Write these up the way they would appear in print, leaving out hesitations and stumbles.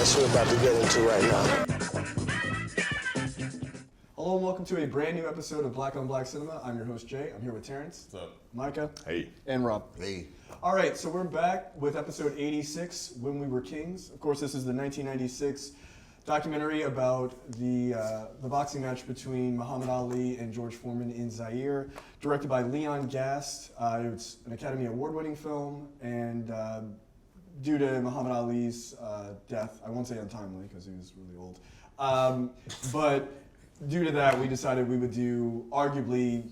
mess we're about to get into right now. Hello and welcome to a brand new episode of Black on Black Cinema. I'm your host Jay. I'm here with Terrence. What's up? Micah. Hey. And Rob. Hey. All right, so we're back with episode 86, When We Were Kings. Of course, this is the 1996 documentary about the boxing match between Muhammad Ali and George Foreman in Zaire, directed by Leon Gast. It's an Academy Award-winning film, and due to Muhammad Ali's death, I won't say untimely because he was really old, but due to that, we decided we would do arguably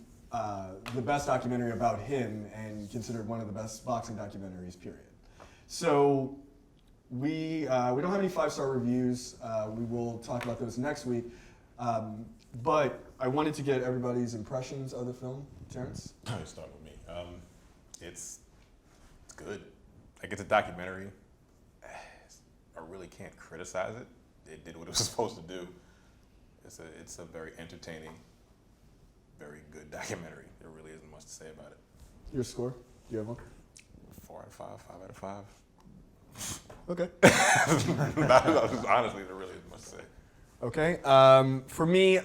the best documentary about him and considered one of the best boxing documentaries, period. So we don't have any 5-star reviews. We will talk about those next week. But I wanted to get everybody's impressions of the film. Terrence? Let's start with me. It's good. Like, it's a documentary. I really can't criticize it. It did what it was supposed to do. It's a very entertaining, very good documentary. There really isn't much to say about it. Your score? Do you have one? 4 out of 5, 5 out of 5. Okay. Honestly, there really isn't much to say. Okay. For me,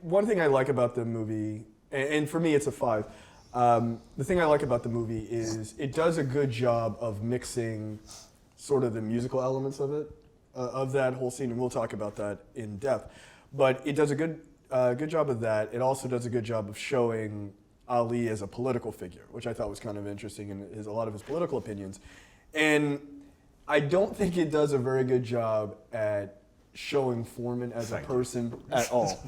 one thing I like about the movie, and for me it's a 5. The thing I like about the movie is it does a good job of mixing sort of the musical elements of it, of that whole scene, and we'll talk about that in depth. But it does a good job of that. It also does a good job of showing Ali as a political figure, which I thought was kind of interesting in a lot of his political opinions. And I don't think it does a very good job at showing Foreman as a person at all.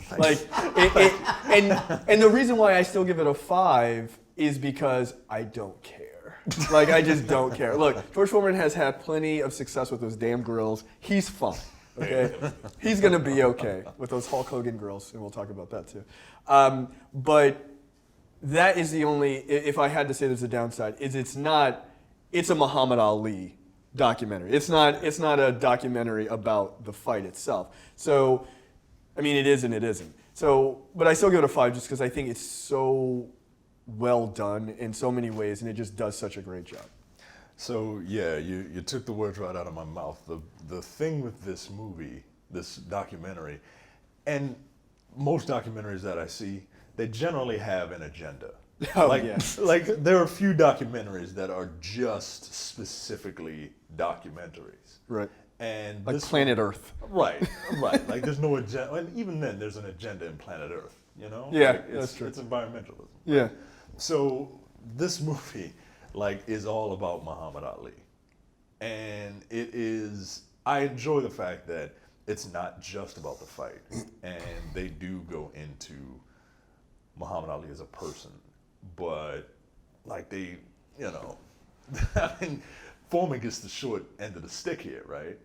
And the reason why I still give it a 5 is because I don't care. Like, I just don't care. Look, George Foreman has had plenty of success with those damn grills. He's fine, okay? He's gonna be okay with those Hulk Hogan grills, and we'll talk about that too. But that is the only, if I had to say there's a downside, is it's a Muhammad Ali documentary. It's not a documentary about the fight itself. So, I mean, it is and it isn't. So, but I still give it a 5 just because I think it's so well done in so many ways, and it just does such a great job. So yeah, you took the words right out of my mouth. The thing with this movie, this documentary, and most documentaries that I see, they generally have an agenda. Oh, like, yeah. like there are a few documentaries that are just specifically documentaries. Right. And Like this Planet Earth. Right. Like there's no agenda, and even then there's an agenda in Planet Earth. You know? Yeah, Like, that's true. It's environmentalism. Yeah. So this movie, is all about Muhammad Ali, and it is. I enjoy the fact that it's not just about the fight, and they do go into Muhammad Ali as a person, but they, I mean, Foreman gets the short end of the stick here, right?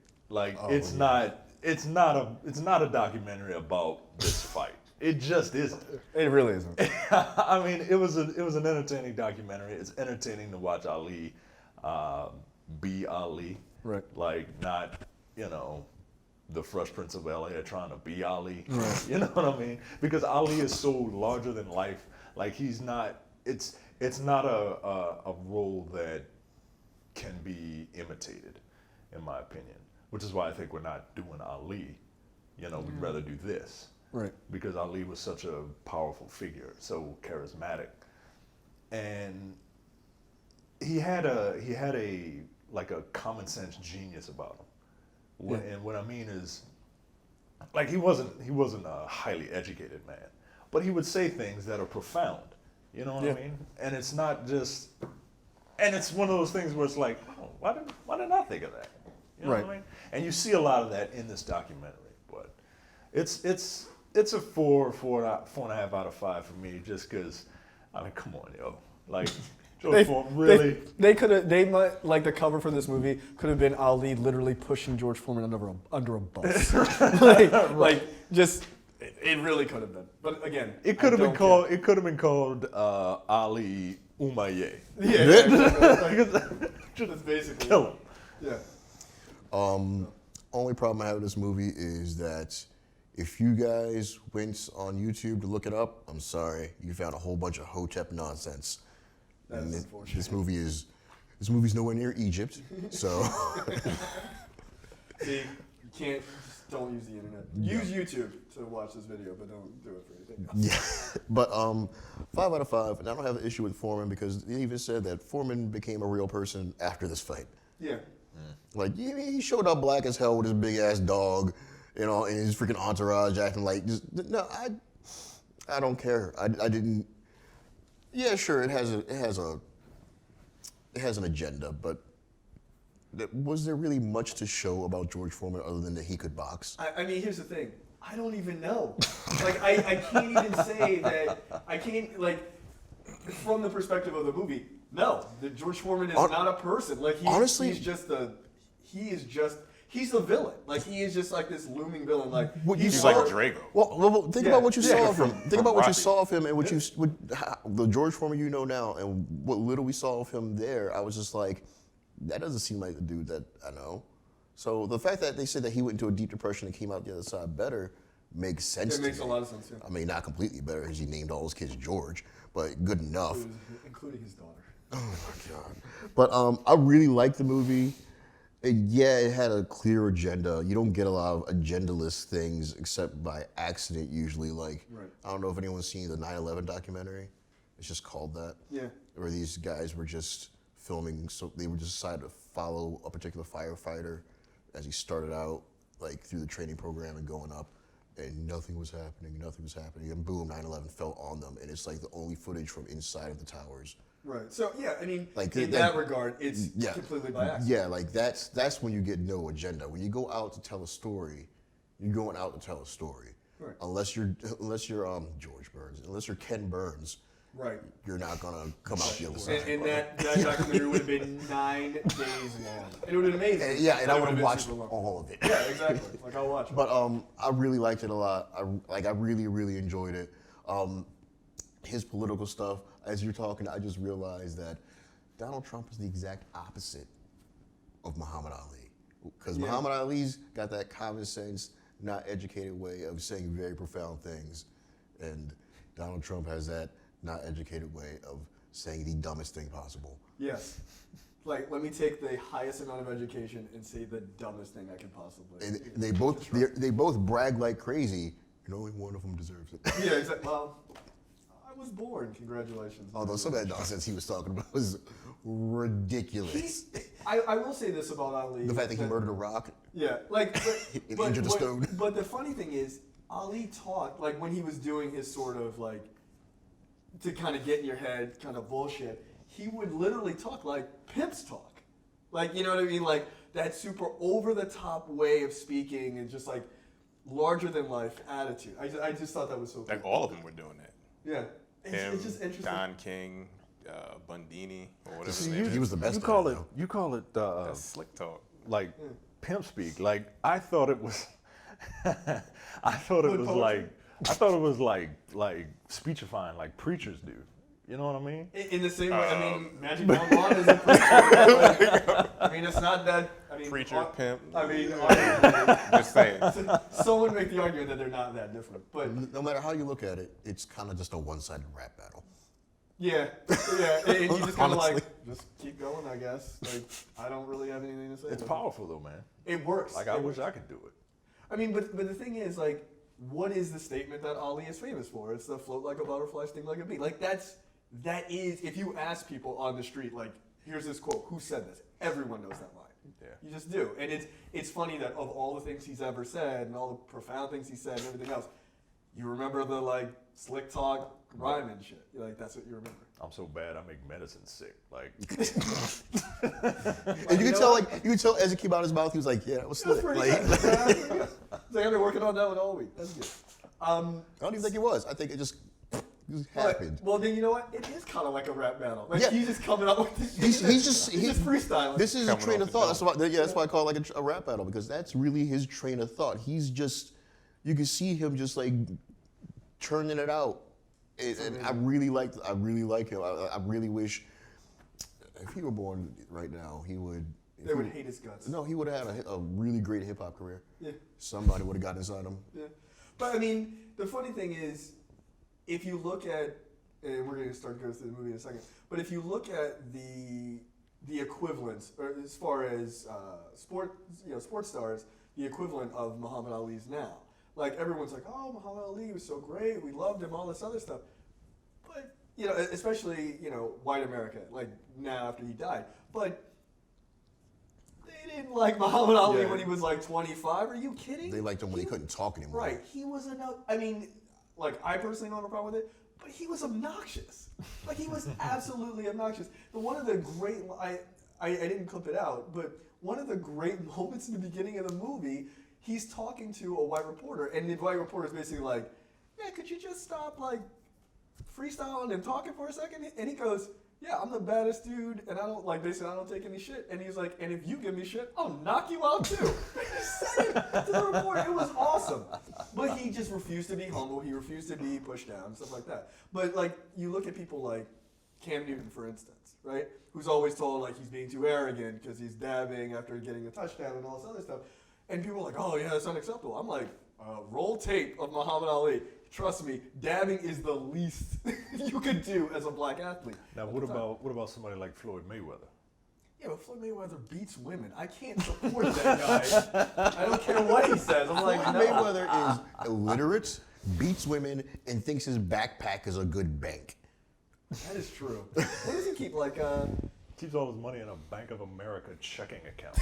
It's not a documentary about this fight. It just isn't. It really isn't. I mean, it was an entertaining documentary. It's entertaining to watch Ali be Ali. Right. Not, the Fresh Prince of Bel-Air trying to be Ali. Right. You know what I mean? Because Ali is so larger than life. He's not, it's not a role that can be imitated, in my opinion. Which is why I think we're not doing Ali. We'd rather do this. Right. Because Ali was such a powerful figure, so charismatic, and he had a common sense genius about him. And what I mean is, he wasn't a highly educated man, but he would say things that are profound. You know what I mean? And it's not just, and it's one of those things where it's like, oh, why didn't I think of that? You know what I mean? And you see a lot of that in this documentary, but it's a 4.5 out of 5 for me, just because, I mean, come on, yo. George Foreman, really? They might, the cover for this movie could have been Ali literally pushing George Foreman under a bus. It really could have been. But again, it could have been called. It could have been called Ali Umaye. Yeah, that's basically. Kill him. Yeah. Only problem I have with this movie is that if you guys went on YouTube to look it up, I'm sorry, you found a whole bunch of Hotep nonsense. That's And unfortunate. this movie's nowhere near Egypt, so See, you can't. Just don't use the internet. Use YouTube to watch this video, but don't do it for anything else. Yeah, but 5 out of 5, and I don't have an issue with Foreman because they even said that Foreman became a real person after this fight. Yeah. Like, he showed up black as hell with his big ass dog, you know, and his freaking entourage acting like, I don't care. I didn't. Yeah, sure, it has an agenda, but was there really much to show about George Foreman other than that he could box? I mean, here's the thing. I don't even know. Like, I can't even say that. I can't, like, from the perspective of the movie, no. George Foreman is not a person. Like, honestly, he's the villain. Like, he is just like this looming villain. Like, he's like Drago. Well, think about what you saw of him. Think about what you Rocky. saw of him and the George Foreman you know now and what little we saw of him there. I was just like, that doesn't seem like the dude that I know. So the fact that they said that he went into a deep depression and came out the other side better makes sense to me. It makes a lot of sense, yeah. I mean, not completely better because he named all his kids George, but good enough. Including his daughter. Oh my God. But I really liked the movie. Yeah, it had a clear agenda. You don't get a lot of agendaless things except by accident usually. Like, Right. I don't know if anyone's seen the 9/11 documentary. It's just called that. Yeah. Where these guys were just filming, so they would just decide to follow a particular firefighter as he started out, like through the training program and going up, and nothing was happening, and boom, 9/11 fell on them, and it's like the only footage from inside of the towers. Right. So, yeah, I mean, Like, in that regard, it's completely by accident. Yeah, like that's when you get no agenda. When you go out to tell a story, you're going out to tell a story. Right. Unless you're George Burns, unless you're Ken Burns, Right. you're not gonna come out the other side. And that documentary would have been 9 days long. And it would have been amazing. And I would have been watched super long. all of it. Yeah, exactly. Like, I'll watch it. But I really liked it a lot. I really enjoyed it. His political stuff, as you're talking, I just realized that Donald Trump is the exact opposite of Muhammad Ali. Because Muhammad Ali's got that common sense, not educated way of saying very profound things. And Donald Trump has that not educated way of saying the dumbest thing possible. Yes. Like, let me take the highest amount of education and say the dumbest thing I can possibly. And they both brag like crazy, and only one of them deserves it. Yeah, exactly. Well, I was born. Congratulations. Although some of that nonsense he was talking about was ridiculous. I will say this about Ali. The fact that he murdered a rock. Yeah, like, And injured a stone. But the funny thing is, Ali talked, like, when he was doing his sort of, like, to kind of get in your head kind of bullshit, he would literally talk like pimps talk. Like, you know what I mean? Like, that super over-the-top way of speaking and just, like, larger-than-life attitude. I just thought that was so cool. Like all of them were doing that. Yeah. It's just interesting. Don King, Bundini, or whatever his name is. He was the best. You call it That's slick talk. like pimp speak. Like I thought it was I thought it was like speechifying like preachers do. You know what I mean? In the same way, I mean, Magic Bonbon is a preacher. I mean, it's not that. I mean, Preacher, pimp. I mean, Just saying. someone make the argument that they're not that different. But No matter how you look at it, it's kind of just a one-sided rap battle. yeah, and you just kind of Honestly. like, just keep going, I guess. Like, I don't really have anything to say. It's about it. powerful though, man. It works. Like I wish I could do it. I mean, but the thing is, like, what is the statement that Ali is famous for? It's the float like a butterfly, sting like a bee. Like, that is, if you ask people on the street, like, here's this quote, who said this? Everyone knows that line. Yeah. You just do. And it's funny that of all the things he's ever said and all the profound things he said and everything else, you remember the, like, slick talk rhyme and shit. Like, that's what you remember. I'm so bad I make medicine sick. Like And you can tell as it came out of his mouth, he was like, "Yeah, it was That's slick." pretty Like, good. It's like I've been working on that one all week. That's good. I don't even think it was. I think it just happened. Well, then you know what? It is kind of like a rap battle. Like, Yeah. he's just coming up with this. He's just freestyling. This is a Coming train off of the thought. dome. That's why I call it like a rap battle, because that's really his train of thought. He's just, you can see him just like churning it out, and I really like him. I really wish if he were born right now, he would. They would hate his guts. No, he would have had a really great hip hop career. Yeah. Somebody would have gotten inside him. Yeah. But I mean, the funny thing is, if you look at, and we're going to start going through the movie in a second, but if you look at the the equivalent, or as far as sports stars, the equivalent of Muhammad Ali's now. Like everyone's like, oh, Muhammad Ali was so great, we loved him, all this other stuff. But especially white America, like now after he died. But they didn't like Muhammad Ali when he was like 25. Are you kidding? They liked him when he couldn't talk anymore. Right. He was I personally don't have a problem with it, but he was obnoxious. Like he was absolutely obnoxious. But one of the great, I didn't clip it out, but one of the great moments in the beginning of the movie, he's talking to a white reporter, and the white reporter is basically like, yeah, could you just stop like freestyling and talking for a second? And he goes, yeah, I'm the baddest dude, and I don't take any shit. And he's like, and if you give me shit, I'll knock you out too. He said it to the reporter. It was awesome. But he just refused to be humble. He refused to be pushed down, stuff like that. But like, you look at people like Cam Newton, for instance, right? Who's always told like he's being too arrogant because he's dabbing after getting a touchdown and all this other stuff. And people are like, oh yeah, that's unacceptable. I'm like, roll tape of Muhammad Ali. Trust me, dabbing is the least you could do as a black athlete. Now, what about somebody like Floyd Mayweather? Yeah, but Floyd Mayweather beats women. I can't support that guy. I don't care what he says. I'm like, Floyd no. Mayweather is illiterate, beats women, and thinks his backpack is a good bank. That is true. What does he keep, like, Keeps all his money in a Bank of America checking account.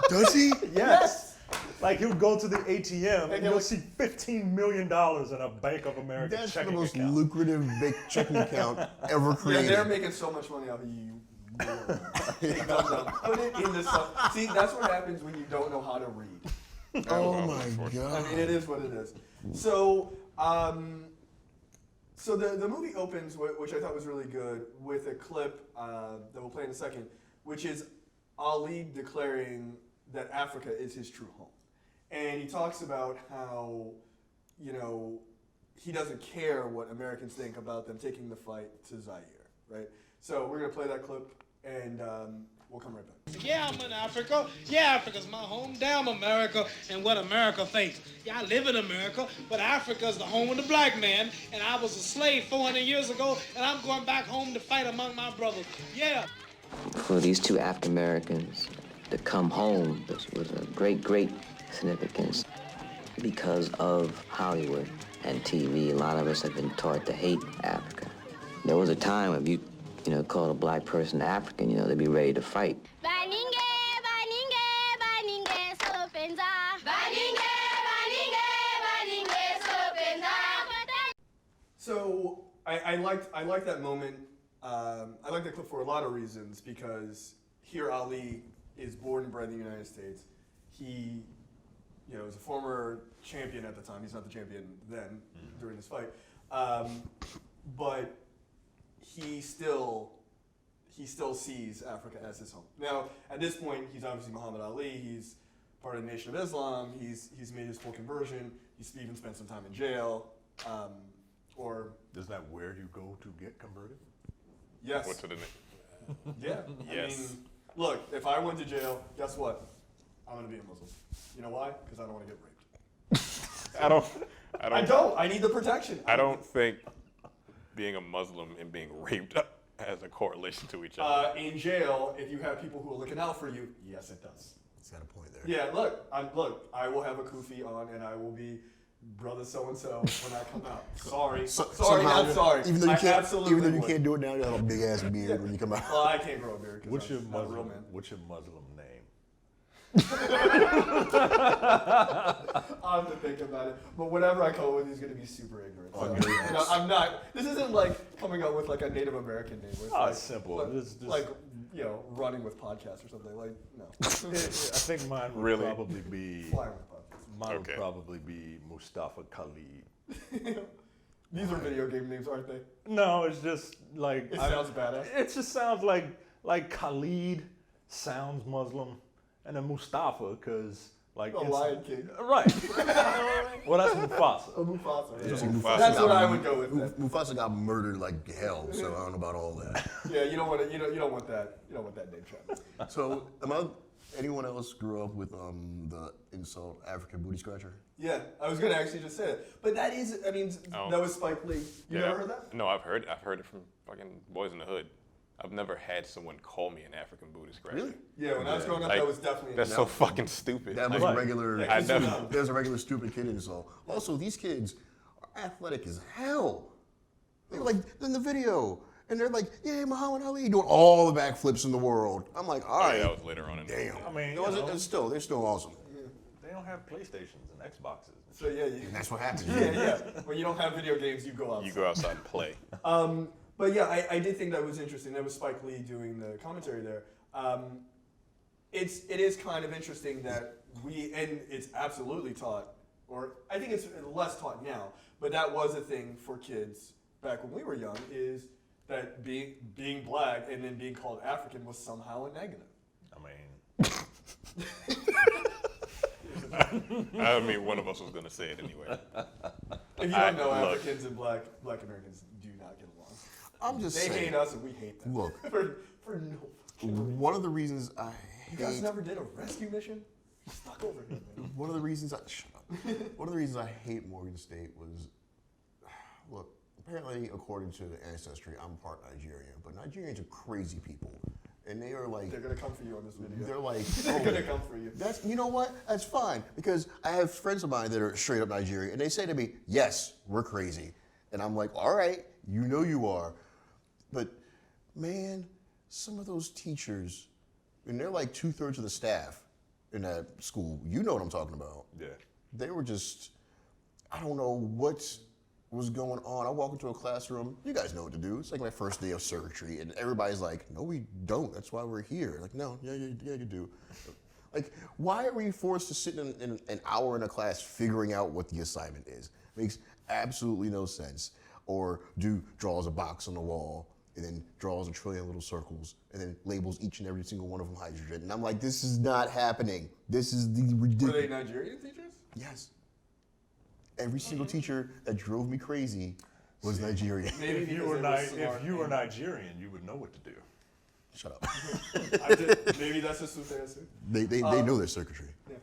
Does he? Yes. Like he'll go to the ATM and you'll like, see $15 million in a Bank of America That's checking the most account. lucrative big checking account ever created. Yeah, they're making so much money off of you. Put it in the stuff. See, that's what happens when you don't know how to read. Oh my God. I mean, it is what it is. So, so the movie opens, which I thought was really good, with a clip that we'll play in a second, which is Ali declaring that Africa is his true home. And he talks about how, he doesn't care what Americans think about them taking the fight to Zaire, right? So we're going to play that clip, and we'll come right back. Yeah, I'm in Africa. Yeah, Africa's my home. Damn America and what America thinks. Yeah, I live in America, but Africa's the home of the black man, and I was a slave 400 years ago, and I'm going back home to fight among my brothers. Yeah. For these two African Americans to come home was a great significance because of Hollywood and TV. A lot of us have been taught to hate Africa. There was a time if you called a black person African, they'd be ready to fight. So I like that moment. I like that clip for a lot of reasons, because here Ali is born and bred in the United States. He, is a former champion at the time. He's not the champion then during this fight, but he still sees Africa as his home. Now, at this point, he's obviously Muhammad Ali. He's part of the Nation of Islam. He's made his full conversion. He's even spent some time in jail. Isn't that where you go to get converted? Yes. What to the Yeah. Yes. I mean, look, if I went to jail, guess what? I'm gonna be a Muslim. You know why? Because I don't want to get raped. I don't. I need the protection. I don't think being a Muslim and being raped has a correlation to each other. In jail, if you have people who are looking out for you, yes, it does. He's got a point there. Yeah, look, I will have a kufi on, and I will be brother so and so when I come out. Sorry, Somehow, not sorry. Even though you would. can't do it now, you have a big ass beard when you come out. Well, I can't grow a beard because What's your I'm not a real man. Muslim name? I'll have to think about it. But whatever I come up with, he's going to be super ignorant. So, I'm not. This isn't like coming up with like a Native American name. It's like, It's simple. Like, running with podcasts or something. Like, no. I think mine would Really? probably be Flying with podcasts. mine would Okay. probably be Mustafa Khalid. These are video game names, aren't they? No, it's just like It sounds badass. It just sounds like Khalid sounds Muslim, and then Mustafa because like The Lion King. Right. Well, that's Mufasa. Mufasa. Just like Mufasa. That's got- what I would go with. Then. Mufasa got murdered like hell, so I don't know about all that. Yeah, you don't want to. You don't want that. You don't want that name check. So, anyone else grew up with the insult African booty scratcher? Yeah, I was gonna actually just say it, but that is. I mean, Oh. that was Spike Lee. You never heard that? No, I've heard it from fucking Boys in the Hood. I've never had someone call me an African booty scratcher. Really? Yeah, when I was growing up, Like, that was definitely. That's so fucking stupid. That was Like, a regular. I never. There's a regular stupid kid insult. Also, these kids are athletic as hell. They were like in the video, and they're like, "Yeah, Muhammad Ali doing all the backflips in the world." I'm like, "All Oh, right, yeah, that was later on in the damn." movie. I mean, No, they're still awesome. they don't have PlayStations and Xboxes. So yeah, And that's what happens. yeah. When you don't have video games, you go outside. You go outside and play. But yeah, I did think that was interesting. That was Spike Lee doing the commentary there. It is kind of interesting that and it's absolutely taught, or I think it's less taught now, but that was a thing for kids back when we were young, is that being black and then being called African was somehow a negative. I mean, One of us was gonna say it anyway. If you don't know, look. Africans and black Americans do not get along. I'm just They saying. hate us and we hate them. Look. for no fucking reason. One of the reasons I You guys hate. never did a rescue mission? Stuck over here, man. One of the reasons One of the reasons I hate Morgan State was, look, apparently according to the ancestry, I'm part Nigerian, but Nigerians are crazy people, and they are like. They're gonna come for you on this video. They're like, They're gonna come for you. That's, you know what? That's fine, because I have friends of mine that are straight up Nigerian, and they say to me, "Yes, we're crazy," and I'm like, "All right, you know you are," but man, some of those teachers, and they're like 2/3 of the staff in that school. You know what I'm talking about. yeah. They were just, I don't know what was going on. I walk into a classroom, you guys know what to do. It's like my first day of circuitry, and everybody's like, "No, we don't. That's why we're here." Like, no, yeah, you do. Like, why are we forced to sit in an hour in a class figuring out what the assignment is? Makes absolutely no sense. Or draws a box on the wall, and then draws a trillion little circles, and then labels each and every single one of them hydrogen. And I'm like, this is not happening. This is the Were ridiculous. they Nigerian teachers? Yes. Every single teacher that drove me crazy was Nigerian. Maybe If you because were they were smart if you were and- Nigerian, you would know what to do. Shut up. Maybe that's just what they answered. They know their circuitry. Yeah.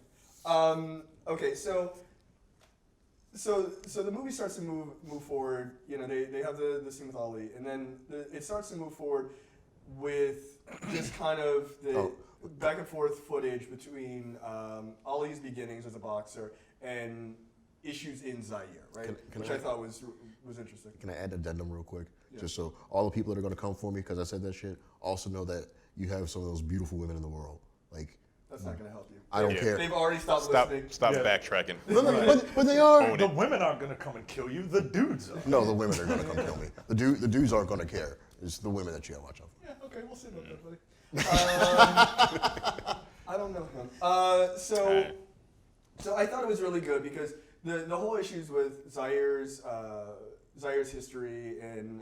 Okay, so the movie starts to move forward. You know, they have the scene with Ali, and then it starts to move forward with just kind of the back and forth footage between Ali's beginnings as a boxer and issues in Zaire, right? Which I thought was interesting. Can I add an addendum real quick? Yeah. Just so all the people that are going to come for me because I said that shit also know that you have some of those beautiful women in the world. Like, That's not going to help you. I don't Yeah. care. They've already stopped Stop listening. Yeah. backtracking. But they are. Own The it. women aren't going to come and kill you. The dudes are. No, the women are going to come kill me. The dudes aren't going to care. It's the women that you got to watch out for. Yeah, okay, we'll see about that, buddy. I don't know him. So I thought it was really good because the whole issues with Zaire's history and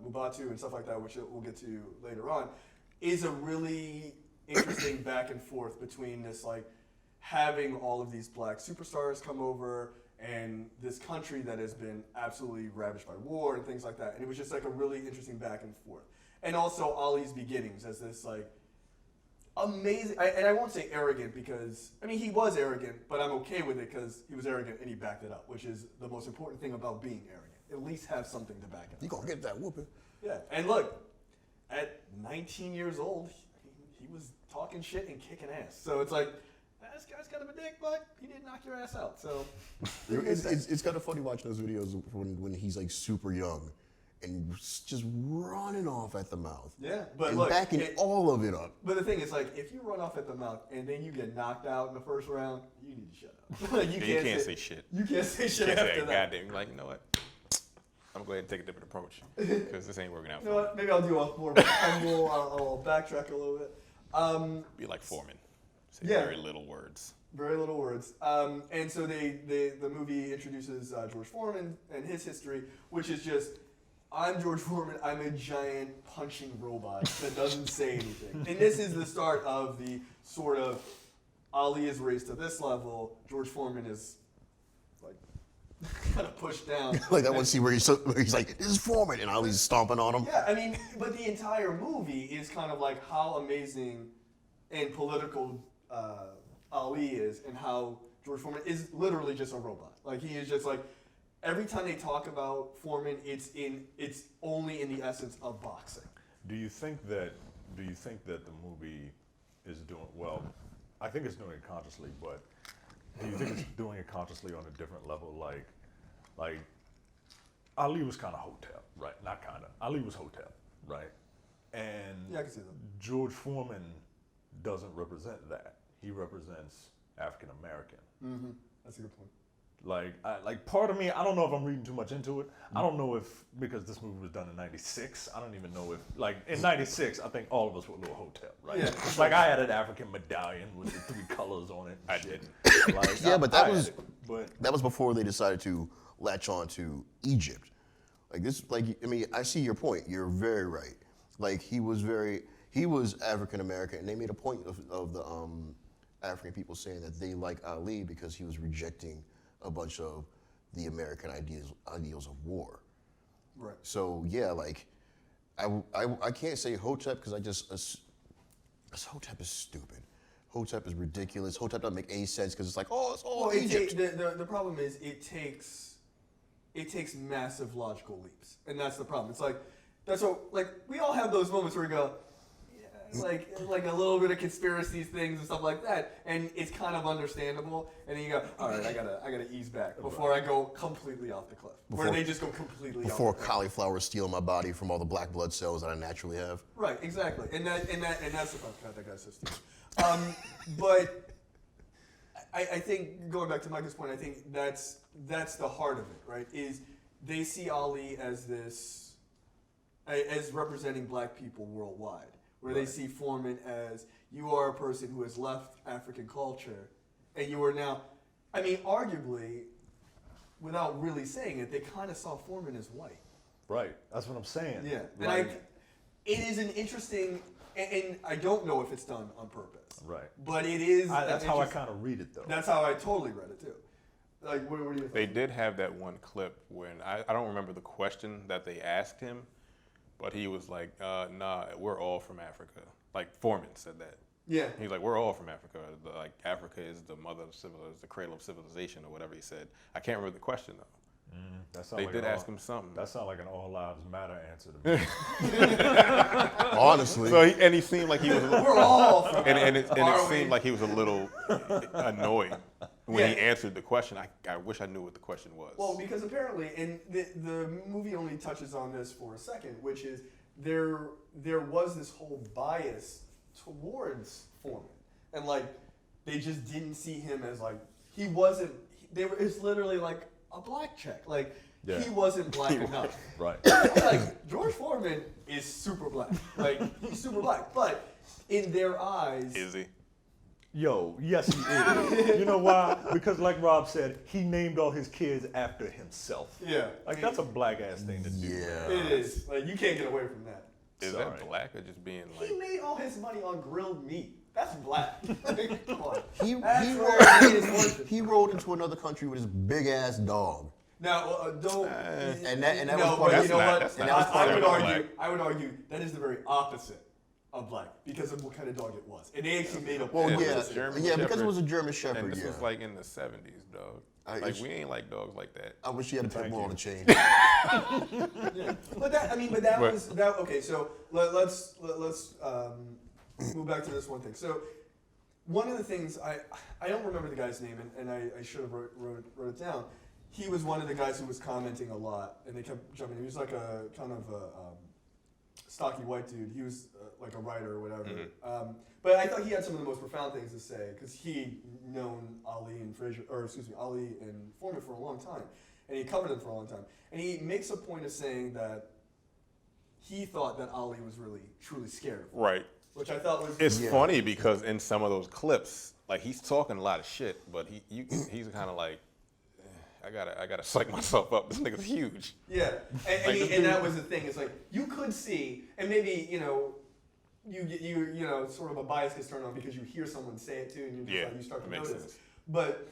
Mobutu and stuff like that, which we'll get to later on, is a really interesting back and forth between this, like, having all of these black superstars come over and this country that has been absolutely ravaged by war and things like that. And it was just like a really interesting back and forth. And also Ali's beginnings as this, like, amazing, and I won't say arrogant because, I mean, he was arrogant, but I'm okay with it because he was arrogant and he backed it up, which is the most important thing about being arrogant. At least have something to back it up. You going to get that whooping. Yeah, and look, at 19 years old, he was talking shit and kicking ass. So it's like, this guy's kind of a dick, but he didn't knock your ass out. So It's kind of funny watching those videos when he's like super young and just running off at the mouth. yeah, but And look, backing all of it up. but the thing is, like, if you run off at the mouth and then you get knocked out in the first round, you need to shut up. Like, You can't say shit. You can't say shit Can't after say that. goddamn. You're like, you know what? I'm going to go ahead and take a different approach because this ain't working out You know for me. what? Maybe I'll do a more humble. I'll backtrack a little bit. Be like Foreman. Say Yeah. very little words. Very little words. And so the movie introduces George Foreman and his history, which is just, I'm George Foreman. I'm a giant punching robot that doesn't say anything. And this is the start of the sort of Ali is raised to this level. George Foreman is like kind of pushed down. Like that one scene where he's like, "This is Foreman," and Ali's stomping on him. Yeah, I mean, but the entire movie is kind of like how amazing and political Ali is, and how George Foreman is literally just a robot. Like, he is just like, every time they talk about Foreman, it's only in the essence of boxing. Do you think that the movie is doing well? I think it's doing it consciously, but do you think it's doing it consciously on a different level? Like Ali was kind of Hotel, right? Not kind of. Ali was Hotel, right? And Yeah, I can see that. George Foreman doesn't represent that. He represents African American. Mm-hmm. That's a good point. Like part of me, I don't know if I'm reading too much into it. I don't know if, because this movie was done in '96, I don't even know if, like in '96, I think all of us were a little Hotel, right? Yeah. Like I had an African medallion with the 3 colors on it. And I shit. didn't. Like, Yeah, but that I was had it, but that was before they decided to latch on to Egypt. Like this, like I mean, I see your point. You're very right. Like he was African American, and they made a point of the African people saying that they like Ali because he was rejecting a bunch of the American ideals of war. Right. So yeah, like I can't say Hotep because Hotep is stupid. Hotep is ridiculous. Hotep doesn't make any sense because it's like, oh, it's all Egypt. The problem is it takes massive logical leaps, and that's the problem. It's like that's what, like we all have those moments where we go, yeah, like a little bit of conspiracy things and stuff like that, and it's kind of understandable. And then you go, all right, I gotta ease back before I go completely off the cliff. Where they just go completely Before off the cliff. cauliflower steal my body from all the black blood cells that I naturally have. Right, exactly, and that's the God, that guy's so stupid. But I think going back to Micah's point, I think that's the heart of it, right? Is they see Ali as this, as representing black people worldwide, where they see Foreman as you are a person who has left African culture, and you are now, I mean, arguably, without really saying it, they kind of saw Foreman as white. right, that's what I'm saying. Yeah, Like, and it is an interesting, and I don't know if it's done on purpose. right. But it is. That's how I kind of read it though. That's how I totally read it too. Like, what do you think? They did have that one clip when I don't remember the question that they asked him, but he was like, "Nah, we're all from Africa." Like Foreman said that. Yeah. He's like, "We're all from Africa. Like Africa is the mother of civilization, the cradle of civilization, or whatever he said." I can't remember the question though. That sound They like did an ask all- him something. That sounds like an all lives matter answer to me. Honestly. So he seemed like he was. We're all from. And it Are we? seemed like he was a little annoyed when he answered the question. I wish I knew what the question was. Well, because apparently, and the movie only touches on this for a second, which is there was this whole bias towards Foreman, and like they just didn't see him as like he wasn't. It's literally like a black check. Like Yeah. he wasn't black enough. Right. Like George Foreman is super black. Like he's super black, but in their eyes, Is he? Yo, yes he is. You know why? Because like Rob said, he named all his kids after himself. yeah, Like that's a black ass thing to do. Yeah. it is. Like you can't get away from that. Is Sorry. that black or just being like? He made all his money on grilled meat. That's black. Like, come on. He That's where he made his fortune. he rode into another country with his big ass dog. Now, don't. And that no, was part but of you know what? that's and not that was part of necessarily I would argue that is the very opposite of black because of what kind of dog it was. And they actually made a Well, It was yeah, a German yeah, because it Shepherd, was a German Shepherd. And this Yeah, was like in the 70s, dog. I- Like we ain't like dogs like that. I wish he had a pit bull on the chain. Yeah. But that Right. was that. Okay, so let's move back to this one thing. So one of the things I don't remember the guy's name, and I should have wrote it down. He was one of the guys who was commenting a lot, and they kept jumping. He was like a kind of a stocky white dude. He was like a writer or whatever. But I thought he had some of the most profound things to say because he'd known Ali and Ali and Foreman for a long time, and he covered them for a long time. And he makes a point of saying that he thought that Ali was really truly scared of him, Right. which I thought was It's funny because in some of those clips, like he's talking a lot of shit, but he's kind of like, I gotta psych myself up. This nigga's huge. Yeah, and, Like, this and that dude- was the thing. It's like you could see, and maybe you sort of a bias gets turned on because you hear someone say it too, and you start to makes notice. sense. But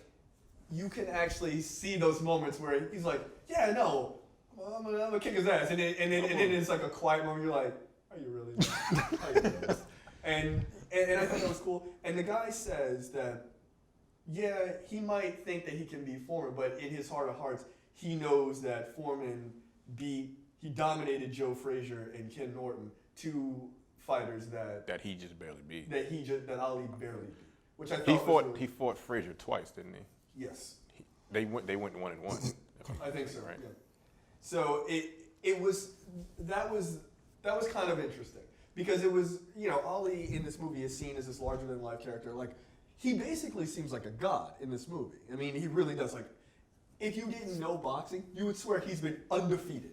you can actually see those moments where he's like, "Yeah, no, I'm gonna kick his ass," and then it's like a quiet moment. You're like, "Are you really?" Are you really? And I thought that was cool. And the guy says that, yeah, he might think that he can be Foreman, but in his heart of hearts, he knows that Foreman he dominated Joe Frazier and Ken Norton, two fighters that he just barely beat. that Ali barely beat. Which I thought He fought Frazier twice, didn't he? Yes. They went 1-1. I think so. Right. Yeah. So that was kind of interesting because it was, Ali in this movie is seen as this larger than life character. Like, he basically seems like a god in this movie. I mean, he really does. Like, if you didn't know boxing, you would swear he's been undefeated.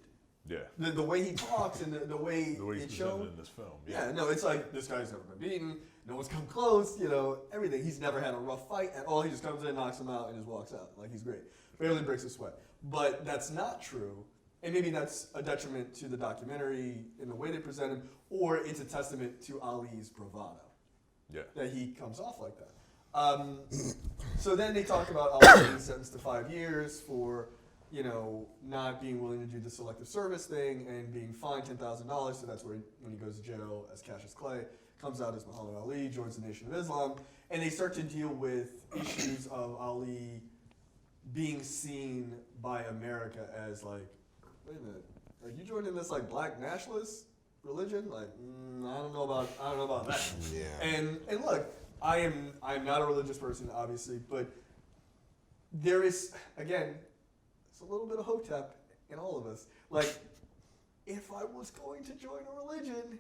Yeah. The way he talks and the way he's it presented shows. in this film. Yeah, no, it's like this guy's never been beaten. No one's come close. Everything. He's never had a rough fight at all. He just comes in, knocks him out, and just walks out. Like, he's great. Barely breaks a sweat. But that's not true. And maybe that's a detriment to the documentary in the way they present him, or it's a testament to Ali's bravado. Yeah. That he comes off like that. So then they talk about Ali being sentenced to 5 years for, not being willing to do the selective service thing and being fined $10,000. So that's when he goes to jail as Cassius Clay, comes out as Muhammad Ali, joins the Nation of Islam, and they start to deal with issues of Ali being seen by America as like, wait a minute, are you joining this like black nationalist religion? Like, I don't know about that. Yeah. And look, I'm not a religious person, obviously, but there is, again, it's a little bit of hotep in all of us. Like, if I was going to join a religion,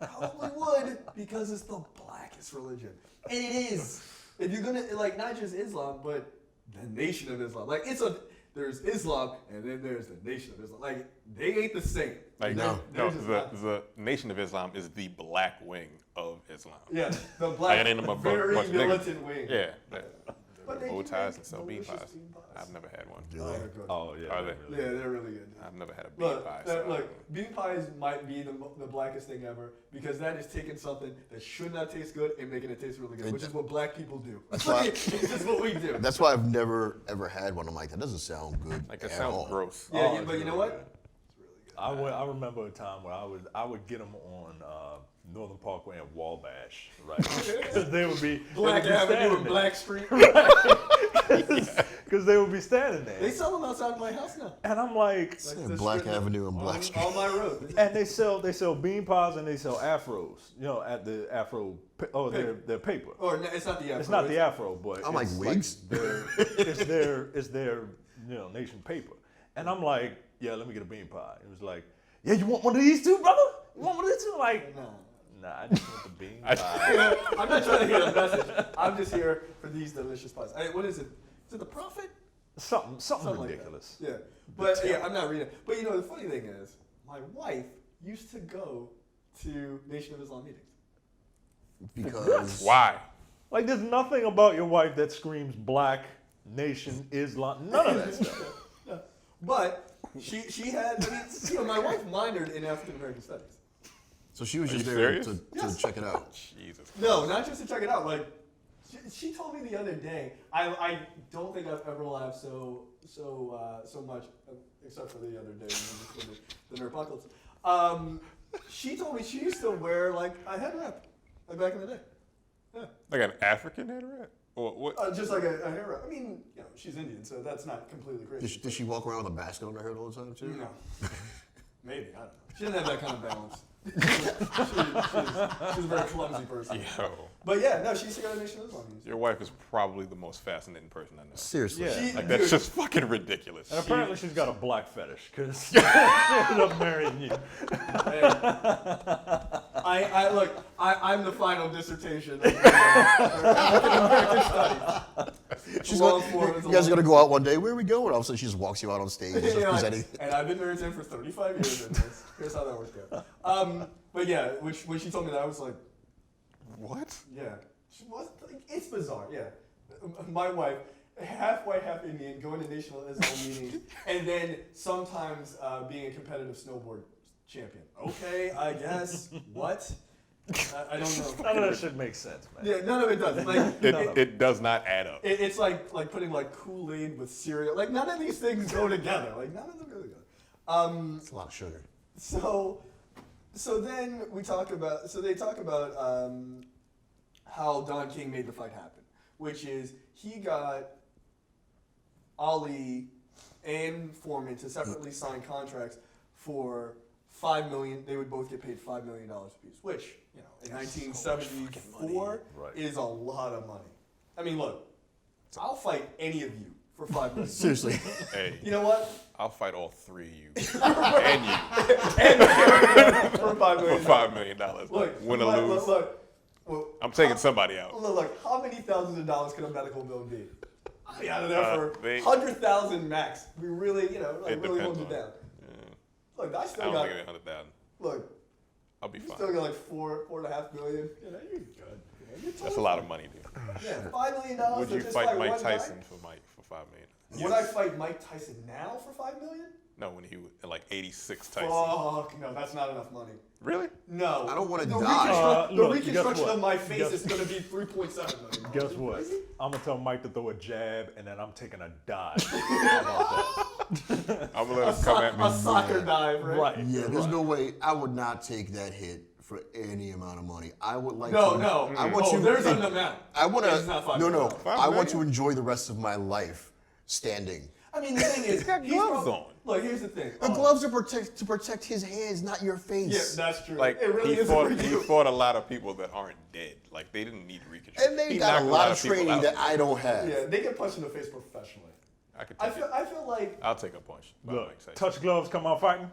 I probably would, because it's the blackest religion. And it is. If you're gonna, like, not just Islam, but the Nation of Islam. Like, there's Islam, and then there's the Nation of Islam. Like, they ain't the same. Like, They're no, just not. the Nation of Islam is the black wing of Islam. Yeah, the black, Like, it ain't a very bunch of militant wing. Yeah. But they Bow do ties make and sell bean delicious pies. bean pies. I've never had one. Oh, they're good. Oh yeah. Are they? really Yeah, they're really good. I've never had a bean Look, pie. So bean pies might be the blackest thing ever because that is taking something that should not taste good and making it taste really good, which is what black people do. That's why- It's just what we do. That's why I've never ever had one. I'm like, that doesn't sound good. Like, it at sounds all. gross. Yeah, Oh, but it's you know really what? good. I remember a time where I would get them on Northern Parkway and Wabash, right? Because they would be Black they would be Avenue standing and there. Black Street. Because they would be standing there. They sell them outside of my house now. And I'm like, Like the Black strip- Avenue and Black on, Street. on my road. and they sell bean pies and they sell afros, at the afro, their paper. Or no, it's not the Afro. It's not the afro, but I'm like, it's wigs? it's their nation paper. And I'm like, yeah, let me get a bean pie. It was like, yeah, you want one of these too, brother? You want one of these too? Like, nah, I just want the bean pie. I'm not trying to hear the message. I'm just here for these delicious pies. What is it? Is it the Prophet? Something Like ridiculous. that. Yeah. But yeah, I'm not reading it. But the funny thing is, my wife used to go to Nation of Islam meetings. Because Why? Like, there's nothing about your wife that screams black, nation, Islam, none of that stuff. But she had, my wife minored in African American studies. so she was Are just you there serious? to check it out. Jesus. No, not just to check it out. Like, she told me the other day. I don't think I've ever laughed so much, except for the other day, the Nerdpocalypse. She told me she used to wear like a head wrap, like back in the day. Yeah. Like an African head wrap? Or what? Just like a hair wrap. I mean, she's Indian, so that's not completely crazy. Did she walk around with a basket on her head all the time too? No. Maybe, I don't know. She didn't have that kind of balance. She's a very clumsy person. Yo. But yeah, no, she used to go to Nation of Islam meetings. Your wife is probably the most fascinating person I know. Seriously. Yeah. Like, that's just fucking ridiculous. And apparently she's got a black fetish, because she ended up marrying you. I'm the final dissertation of African American studies. She's you guys are gonna go out one day. Where are we going? All of a sudden, she just walks you out on stage and just presenting. And I've been married to him for 35 years in this. Here's how that worked out. But yeah, when she told me that, I was like, What? yeah. She was, it's bizarre, yeah. My wife, half white, half Indian, going to Nation of Islam meetings, and then sometimes being a competitive snowboard champion. Okay, I guess. What? I don't know. None of that shit makes sense, man. Yeah, none of it does. Like, It does not add up. it's like putting like Kool-Aid with cereal. Like none of these things go together. Like none of them go together. It's a lot of sugar. So then they talk about how Don King made the fight happen, which is he got Ali and Foreman to separately sign contracts for $5 million. They would both get paid $5 million apiece, which, you know, in 1974 is a lot of money. I mean, look, I'll fight any of you for $5 million. Seriously. Hey, You know what? I'll fight all three of you and you For $5 million. for $5 million. Look, Win or lose. Well, I'm taking somebody out. Look, how many thousands of dollars can a medical bill be? I'll be out of there for They- 100,000 max. We really, you know, like It really hold depends you on- down. Look, I I still don't got. think it'll be 100,000. Look, I'll be you fine. still got like 4.5 million. You know, you're good. You know, you're That's a lot of money, dude. Yeah, $5 million. Would to you just fight Mike one guy? Tyson for $5 million? Would I fight Mike Tyson now for $5 million? No, when he was like 86 Tyson. Fuck, no, that's not enough money. Really? No. I don't wanna The die. the Look, reconstruction guess what? of my face Guess- is going to be $3.7 million. Guess what? I'm gonna tell Mike to throw a jab, and then I'm taking a dive. How about that? I'm gonna let him come at me. A soccer dive, right? Right. Yeah, there's no way. I would not take that hit for any amount of money. I would like No, to. no. I want Oh, you. there's an amount. I want It's not to. $5 No, no. million. I want to million? enjoy the rest of my life standing. I mean, the thing is, got he's gloves prob- on. Look, here's the thing. The gloves are to protect his hands, not your face. Yeah, that's true. Like it really he is fought, for he you. fought a lot of people that aren't dead. Like they didn't need reconstruction. And they He got a knocked lot of people training out. that I don't have. Yeah, they get punched in the face professionally. I could I take feel, it. I feel like I'll take a punch. by Look, Mike Tyson. touch gloves, come out fighting.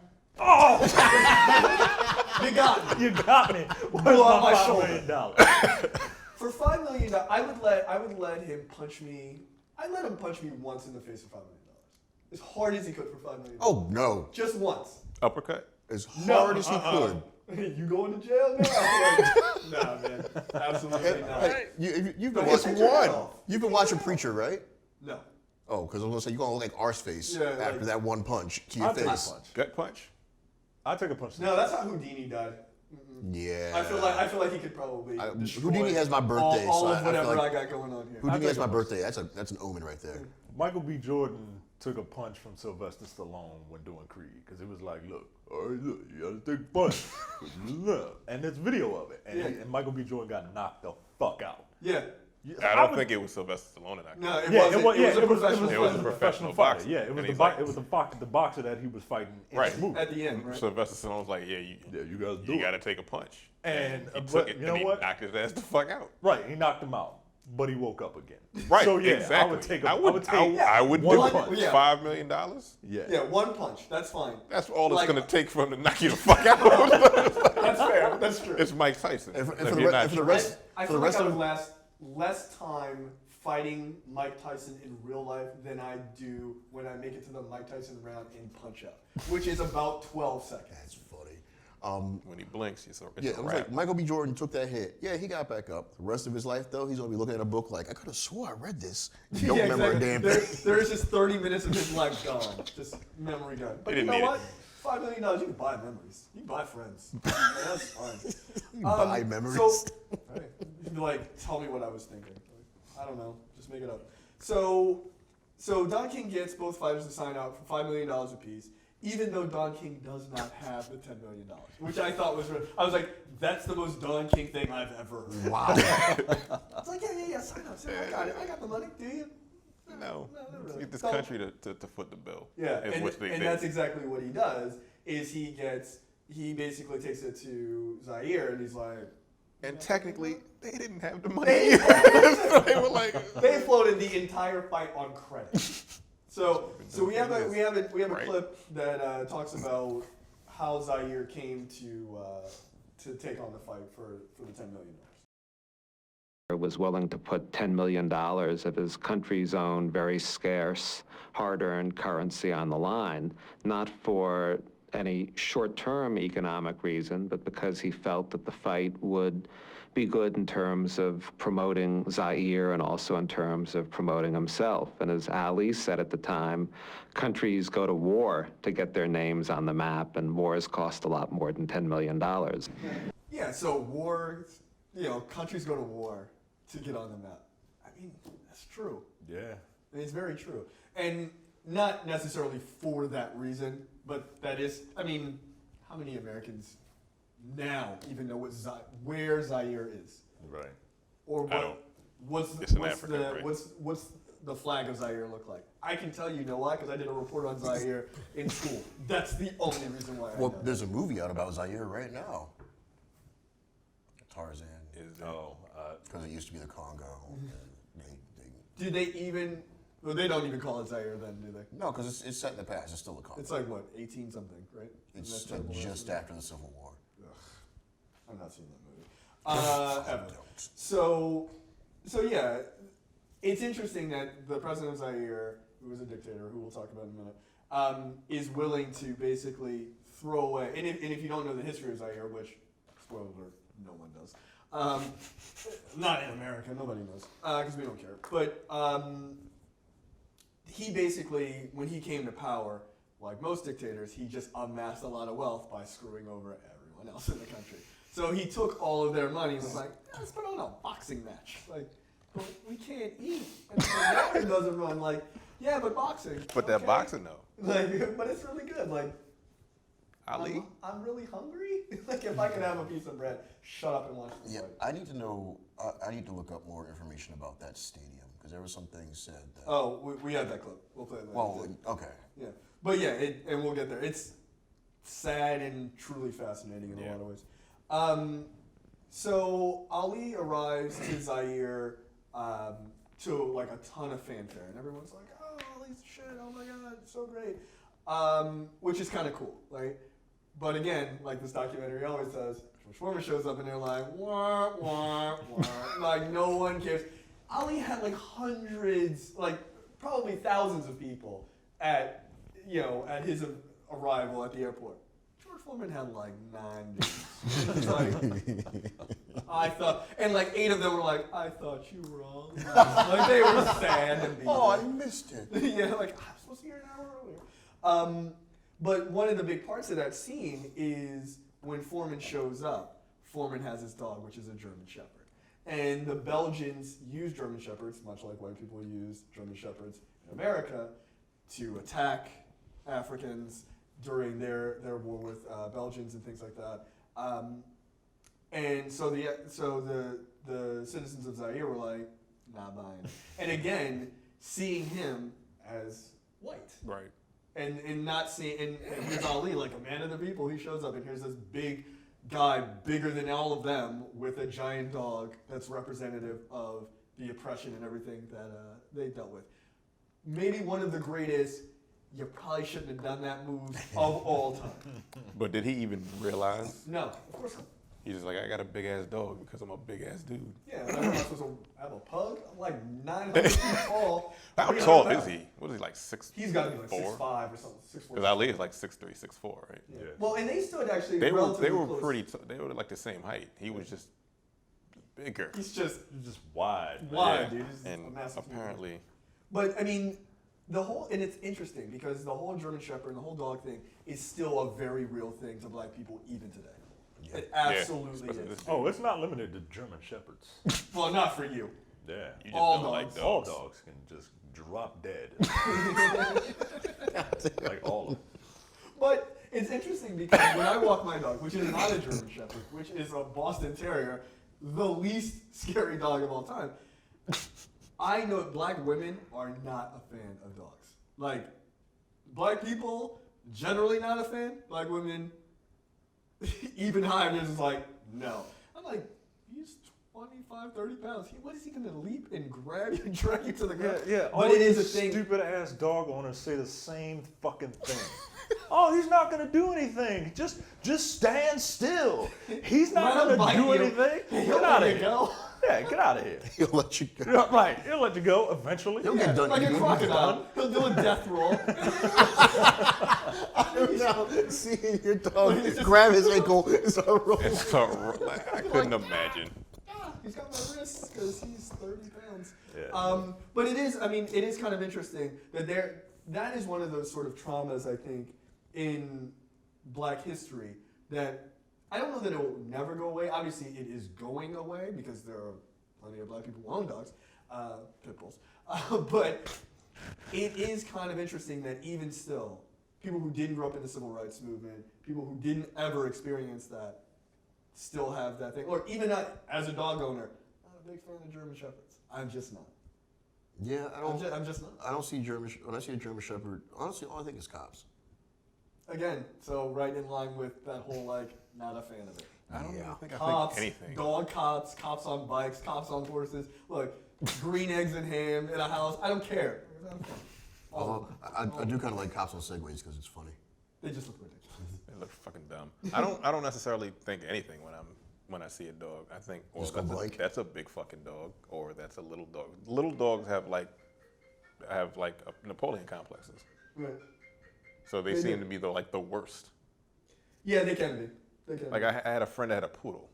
you got me. You got me. Where's Blew out my $5 shoulder. million? For $5 million, I would let him punch me. I'd let him punch me once in the face for $5 million, as hard as he could for $5 million. Oh no, just once. Uppercut. as No, hard as he could. You going to jail now? Nah, man, absolutely not. Hey, you've been No, watching take your head off. You've been watching Preacher, right? No. Oh, because I was gonna say you're gonna look like Arseface Yeah, after like- that one punch to your I'll take a face. punch. Gut punch. I'll take a punch. No, that's how Houdini died. Yeah. I feel like he could probably. destroy Houdini has my birthday, all so of I feel whatever like I got going on here. Houdini has take my a birthday. That's an omen right there. Michael B. Jordan took a punch from Sylvester Stallone when doing Creed because it was like, look, all right, look, you gotta take a punch. And there's video of it. And, Yeah. and Michael B. Jordan got knocked the fuck out. Yeah. I don't think it was Sylvester Stallone that. No, it Yeah, wasn't. It was a professional. It was a fighter. professional fighter. boxer. Yeah, it was And the he's like- the boxer that he was fighting in Right. the movie. At the end, right? Sylvester Stallone was like, yeah, you gotta do you it. gotta take a punch. And, he but took it you know and he what? knocked his ass the fuck out. Right, he knocked him out, but he woke up again. Right. So yeah, exactly. I would take. I would one do punch. Yeah. $5 million. Yeah. Yeah, one punch. That's fine. That's all Like- it's gonna take for him to knock you the fuck out. That's fair. That's true. It's Mike Tyson. And If for the you're re- not and for the sure. rest, I for feel the rest like I of would last less time fighting Mike Tyson in real life than I do when I make it to the Mike Tyson round in Punch Out, which is about 12 seconds. that's funny. When he blinks, it's Yeah, a it was wrap. like Michael B. Jordan took that hit. Yeah, he got back up. The rest of his life, though, he's gonna be looking at a book like, I could have swore I read this. You don't Yeah, remember exactly. a damn There- thing. There is just 30 minutes of his life gone, just memory gone. But He you didn't know need what? it. $5 million, you can buy memories. You can buy friends. Yeah, that's fine. You buy memories. So, right, you can be like, tell me what I was thinking. Like, I don't know, just make it up. So Don King gets both fighters to sign out for $5 million apiece, even though Don King does not have the $10 million, which I thought was, I was like, that's the most Don King thing I've ever heard. Wow. It's like, yeah, sign up. I got it. I got the money. Do you? No, not really. get this So- country to foot the bill. Yeah, is what they and did. that's exactly what he does. Is he basically takes it to Zaire, and he's like, And technically, they didn't have the money. They- So they were like, they floated the entire fight on credit. So we have a Right. clip that talks about how Zaire came to take on the fight for the $10 million. Was willing to put $10 million of his country's own very scarce, hard-earned currency on the line, not for any short-term economic reason, but because he felt that the fight would be good in terms of promoting Zaire and also in terms of promoting himself. And as Ali said at the time, countries go to war to get their names on the map, and wars cost a lot more than $10 million. Yeah, so war, countries go to war to get on the map. I mean, that's true. Yeah. I mean, it's very true. And not necessarily for that reason, but that is, I mean, how many Americans now even know where Zaire is? Right. Or I don't. what's It's an what's African, the right? what's the flag of Zaire look like? I can tell you know why, because I did a report on Zaire in school. That's the only reason why I know. There's a movie out about Zaire right now. Tarzan. Because it used to be the Congo. Do they even? Well, they don't even call it Zaire then, do they? No, because it's set in the past. It's still the Congo. It's like what, 18 something, right? It's just after the Civil War. Ugh. I'm not seeing that movie. Ever. So yeah, it's interesting that the president of Zaire, who is a dictator, who we'll talk about in a minute, is willing to basically throw away. And if you don't know the history of Zaire, which, spoiler alert, no one does. Not in America, nobody knows, because we don't care. But he basically, when he came to power, like most dictators, he just amassed a lot of wealth by screwing over everyone else in the country. So he took all of their money and was like, let's put on a boxing match. Like, but we can't eat. And America doesn't run. Like, yeah, but boxing. But that boxing though. Like, but it's really good. Like, Ali. I'm really hungry. Like, if I could have a piece of bread, shut up and watch the fight. I need to know. I need to look up more information about that stadium because there was some things said that. Oh, we have that clip. We'll play that. Well, okay. Yeah, but yeah, and we'll get there. It's sad and truly fascinating in a lot of ways. So Ali arrives to Zaire to like a ton of fanfare, and everyone's like, "Oh, Ali's shit! Oh my God, it's so great!" Which is kind of cool, right? But again, like this documentary always does, George Foreman shows up and they're like, "Wah wah wah," like no one cares. Ali had like hundreds, like probably thousands of people at his arrival at the airport. George Foreman had like 9 dudes. Like, I thought, and like 8 of them were like, I thought you were wrong. Like they were sad and beat. Oh, I missed it. Yeah, like I'm supposed to be here an hour earlier. But one of the big parts of that scene is when Foreman shows up. Foreman has his dog, which is a German Shepherd. And the Belgians use German Shepherds, much like white people use German Shepherds in America, to attack Africans during their war with Belgians and things like that. And so the citizens of Zaire were like, not buying. And again, seeing him as white. Right. And not seeing, and here's Ali, like a man of the people, he shows up and here's this big guy, bigger than all of them, with a giant dog that's representative of the oppression and everything that they dealt with. Maybe one of the greatest, you probably shouldn't have done that move of all time. But did he even realize? No, of course not. He's just like, I got a big ass dog because I'm a big ass dude. Yeah, like, I'm not supposed to have a pug? I'm like 900 feet tall. How tall is he? What is he, like 6'4"? He's got to be like 6'5" or something. 6'4". Because Ali is like 6'3", 6'4", right? Yeah. Well, and they stood actually They relatively were close. pretty. They were like the same height. He was just bigger. He's just wide. wide, dude. He's a And massive apparently, dude. But I mean, and it's interesting because the whole German Shepherd and the whole dog thing is still a very real thing to black people even today. Yeah. It absolutely especially is. this Oh, it's not limited to German Shepherds. Well, not for you. Yeah. you just all don't like dogs. All dogs. dogs can just drop dead. Like all of them. But it's interesting because when I walk my dog, which is not a German Shepherd, which is a Boston Terrier, the least scary dog of all time, I know black women are not a fan of dogs. Like, black people, generally not a fan. Black women, even higher, they're just like, no. I'm like, he's 25, 30 pounds. What is he going to leap and grab you and drag you to the ground? Yeah. But All it is a these thing. Stupid ass dog owners say the same fucking thing. Oh, he's not gonna do anything. Just stand still. He's not Let him gonna bite do you. anything. He'll Get out let of you here. go. Yeah, get out of here. He'll let you go. Yeah, right, he'll let you go eventually. He'll get done. Like a eating. crocodile. He'll do a death roll. I'm now seeing your dog grab his ankle and start rolling. It's so, like, I couldn't imagine. He's got my wrists because he's 30 pounds. Yeah. But it is kind of interesting that that is one of those sort of traumas, I think, in black history that I don't know that it will never go away. Obviously, it is going away because there are plenty of black people who own dogs, pit bulls. But it is kind of interesting that even still, people who didn't grow up in the civil rights movement, people who didn't ever experience that, still have that thing. Or even not, as a dog owner, not a big fan of German Shepherds. I'm just not. Yeah, I'm just not. I don't see when I see a German Shepherd, honestly, all I think is cops. Again, so right in line with that whole like, not a fan of it. I don't even think I Cops, think anything. dog cops, cops on bikes, cops on horses. Look, green eggs and ham in a house. I don't care. I don't care. Although I do kind of like cops on segways because it's funny. They just look ridiculous. They look fucking dumb. I don't necessarily think anything when I see a dog. I think, well, Just go blank? that's a big fucking dog, or that's a little dog. Little dogs have like Napoleon complexes, Right. so they They seem do. to be the worst. Yeah, they can be. They can Like be. I had a friend that had a poodle.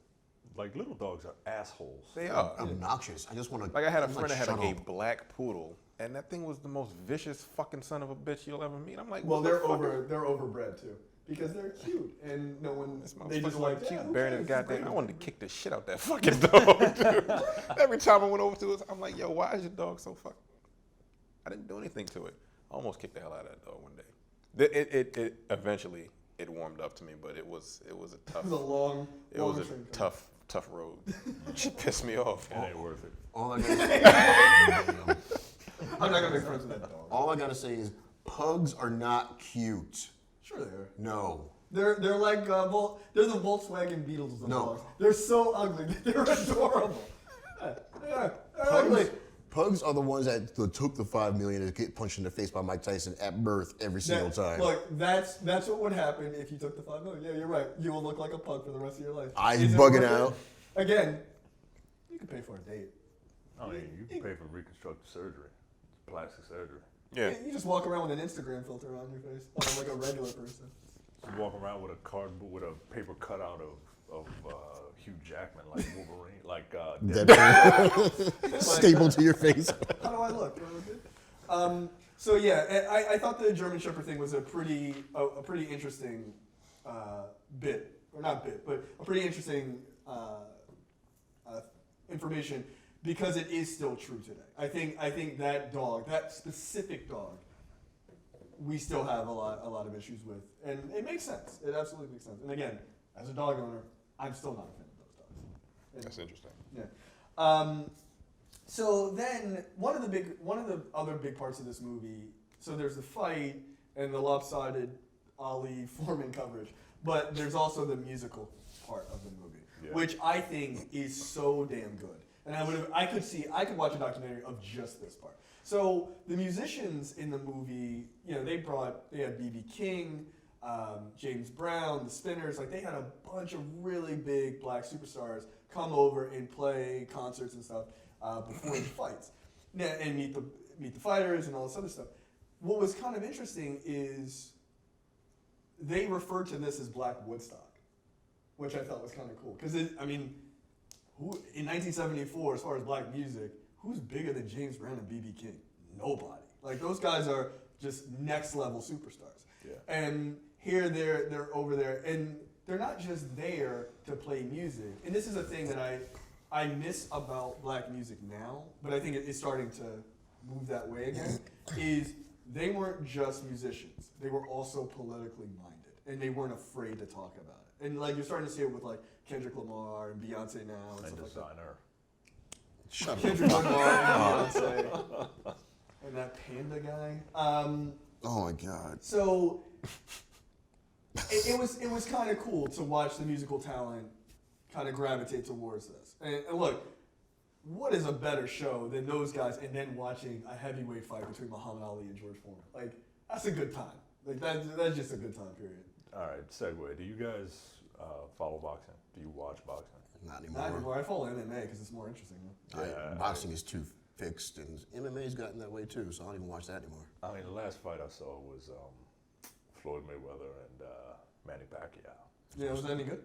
Like little dogs are assholes. They are. Obnoxious. I just want to. Like I had a friend that had shut like a up. black poodle, and that thing was the most vicious fucking son of a bitch you'll ever meet. I'm like, Well, what the they're overbred too because they're cute and no one. This They just motherfucker like cute, yeah, who bearing cares? his It's goddamn. great. I wanted to kick the shit out that fucking dog, dude. Every time I went over to it, I'm like, yo, why is your dog so fuck? I didn't do anything to it. I almost kicked the hell out of that dog one day. It eventually it warmed up to me, but it was a tough. It was a long. It was long a train tough road. She pissed me off. It ain't worth it. All I gotta I'm not gonna make friends with that dog. all I gotta say is pugs are not cute. Sure they are. No. They're like they're the Volkswagen Beetles of No. dogs. They're so ugly. They're adorable. Yeah, they're ugly. Pugs are the ones that took the $5 million to get punched in the face by Mike Tyson at birth every single time. Look, that's what would happen if you took the $5 million. Yeah, you're right. You will look like a pug for the rest of your life. Eyes Is it bugging worth it? out. Again, you can pay for a date. I mean, you can pay for reconstructive surgery, plastic surgery. Yeah. You just walk around with an Instagram filter on your face, like a regular person. You walk around with a cardboard, with a paper cutout of Hugh Jackman, like Wolverine, like Deadpool. Stapled to your face. How do I look? Do I look good? So yeah, I thought the German Shepherd thing was a pretty interesting bit, or not bit, but a pretty interesting information because it is still true today. I think that dog, that specific dog, we still have a lot of issues with, and it makes sense. It absolutely makes sense. And again, as a dog owner, I'm still not a fan of those dogs. And- That's interesting. yeah. So then one of the other big parts of this movie. So there's the fight and the lopsided Ali Foreman coverage, but there's also the musical part of the movie, Yeah. which I think is so damn good. And I could watch a documentary of just this part. So the musicians in the movie, you know, they had B.B. King, James Brown, the Spinners, like they had a bunch of really big black superstars come over and play concerts and stuff before the fights, and meet the fighters and all this other stuff. What was kind of interesting is they referred to this as Black Woodstock, which I thought was kind of cool because in 1974, as far as black music, who's bigger than James Brown and B.B. King? Nobody. Like those guys are just next level superstars. Yeah. And here they're over there, and they're not just there to play music. And this is a thing that I miss about black music now, but I think it's starting to move that way again. Is they weren't just musicians; they were also politically minded, and they weren't afraid to talk about it. And like you're starting to see it with like Kendrick Lamar and Beyonce now, and and stuff like that. designer. Shut up. Kendrick Lamar and Beyonce, and that panda guy. Oh my God. So it was kind of cool to watch the musical talent kind of gravitate towards this. And look, what is a better show than those guys and then watching a heavyweight fight between Muhammad Ali and George Foreman? Like, that's a good time. Like, that's just a good time period. All right, segue. Do you guys follow boxing? Do you watch boxing? Not Not anymore. anymore. I follow MMA because it's more interesting. Though. Yeah, Boxing is too fixed, and MMA's gotten that way too, so I don't even watch that anymore. I mean, the last fight I saw was Floyd Mayweather and Manny Pacquiao. Yeah, was that any good?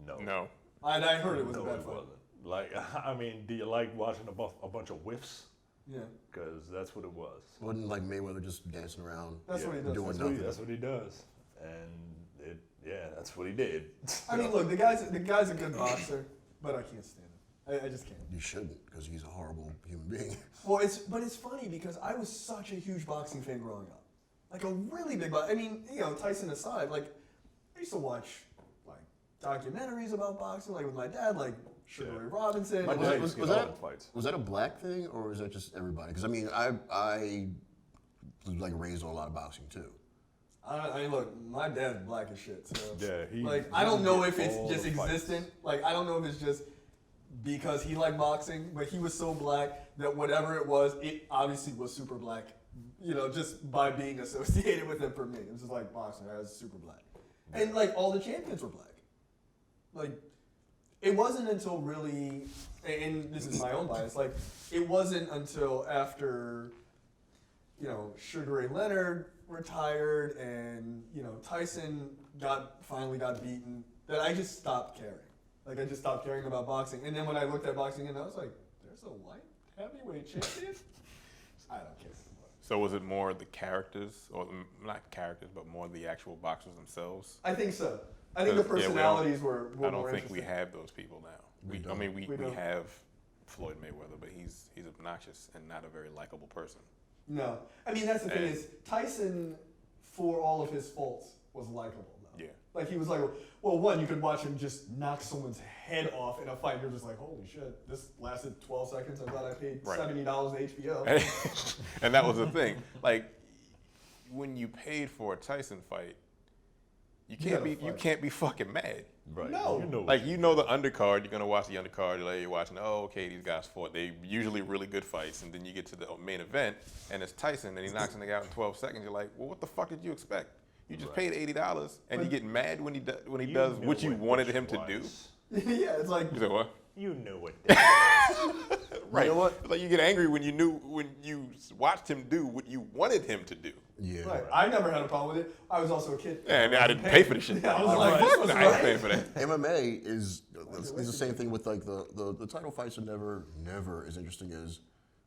No. I heard it was a No, bad it fight. wasn't. Like, I mean, do you like watching a bunch of whiffs? Yeah, Because that's what it was. Wasn't like Mayweather just dancing around. that's what he does. doing That's nothing. That's what he does. And that's what he did. I mean, look, the guy's a good boxer, but I can't stand him. I just can't. You shouldn't, because he's a horrible human being. Well, it's funny because I was such a huge boxing fan growing up, like a really big. I mean, you know, Tyson aside, like I used to watch like documentaries about boxing, like with my dad, like Sugar Ray Robinson. My and, dad like, used to get all the fights. Was that a black thing or was that just everybody? Because I mean, I was like raised on a lot of boxing too. I mean, look, my dad's black as shit. So Yeah, like he I don't know if did it's all just the fights. existent. Like I don't know if it's just because he liked boxing, but he was so black that whatever it obviously was super black. You know, just by being associated with it for me, it was just like boxing. I was super black, and like all the champions were black. Like it wasn't until really, and this is my own bias. Like it wasn't until after, you know, Sugar Ray Leonard retired and, you know, Tyson finally got beaten that I just stopped caring. Like I just stopped caring about boxing. And then when I looked at boxing and I was like, there's a white heavyweight champion? I don't care anymore. So was it more the characters, or not characters, but more the actual boxers themselves? I think so. I think the personalities were I don't more think we interesting. have those people now. I mean, we don't. have Floyd Mayweather, but he's obnoxious and not a very likable person. No. I mean, that's the thing And- is, Tyson, for all of his faults, was likable, though. Yeah. Like, he was like, well, one, you could watch him just knock someone's head off in a fight. You're just like, holy shit, this lasted 12 seconds. I'm glad I paid Right. $70 to HBO. And that was the thing. Like, when you paid for a Tyson fight, you can't be fucking mad. Right. No. You know, Like, you know the undercard, you're gonna watch the undercard, like, you're watching, oh, okay, these guys fought. They usually really good fights, and then you get to the main event, and it's Tyson, and he knocks a nigga out in 12 seconds. You're like, well, what the fuck did you expect? You just paid $80, and you get mad when he does know what you wanted him to was. do. Yeah, it's like, You say what? You knew what. Right. You know what? It's like you get angry when you watched him do what you wanted him to do. Yeah. right. I never had a problem with it. I was also a kid. And I didn't pay for the shit. Yeah, I was like, Fuck this was no, I ain't right. paying for that. MMA is the same thing with like the title fights are never as interesting as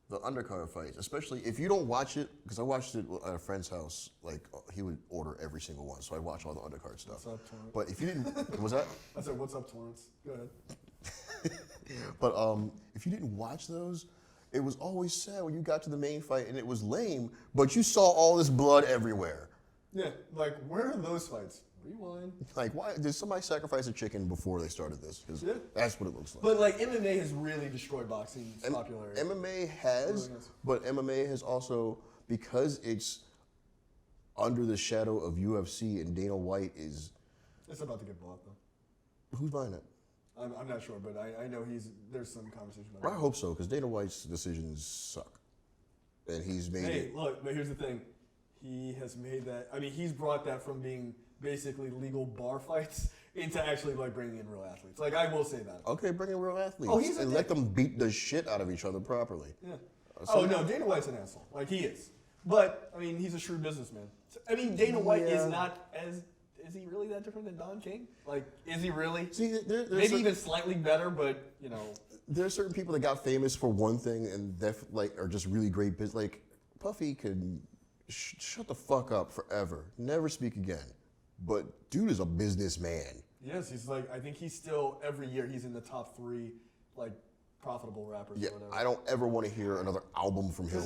the undercard fights, especially if you don't watch it, because I watched it at a friend's house. Like he would order every single one, so I watch all the undercard stuff. What's up, Torrance? But if you didn't, was that? I said, what's up, Torrance? Go ahead. But if you didn't watch those, it was always sad when you got to the main fight and it was lame, but you saw all this blood everywhere. Yeah, like, where are those fights? Rewind. Like, why did somebody sacrifice a chicken before they started this? Because Yeah. that's what it looks like. But, like, MMA has really destroyed boxing's popularity. MMA has, Really has. but MMA has also, because it's under the shadow of UFC and Dana White is, It's about to get bought, though. who's buying it? I'm not sure, but I know there's some conversation about I it. hope so, because Dana White's decisions suck. And he's made Hey, it. look, but here's the thing. He has made that, I mean, he's brought that from being basically legal bar fights into actually, like, bringing in real athletes. Like, I will say that. Okay, bring in real athletes. Oh, he's a and dick. let them beat the shit out of each other properly. Yeah. So- Oh, no, Dana White's an asshole. Like, he is. But, I mean, he's a shrewd businessman. I mean, Dana White is not as... Is he really that different than Don King? Like, is he really? See, there's Maybe even slightly better, but, you know... there are certain people that got famous for one thing and like are just really great business. Like Puffy could shut the fuck up forever, never speak again. But dude is a businessman. Yes, he's like, I think he's still, every year, he's in the top 3, like, profitable rappers Yeah, or whatever. I don't ever want to hear another album from him. Because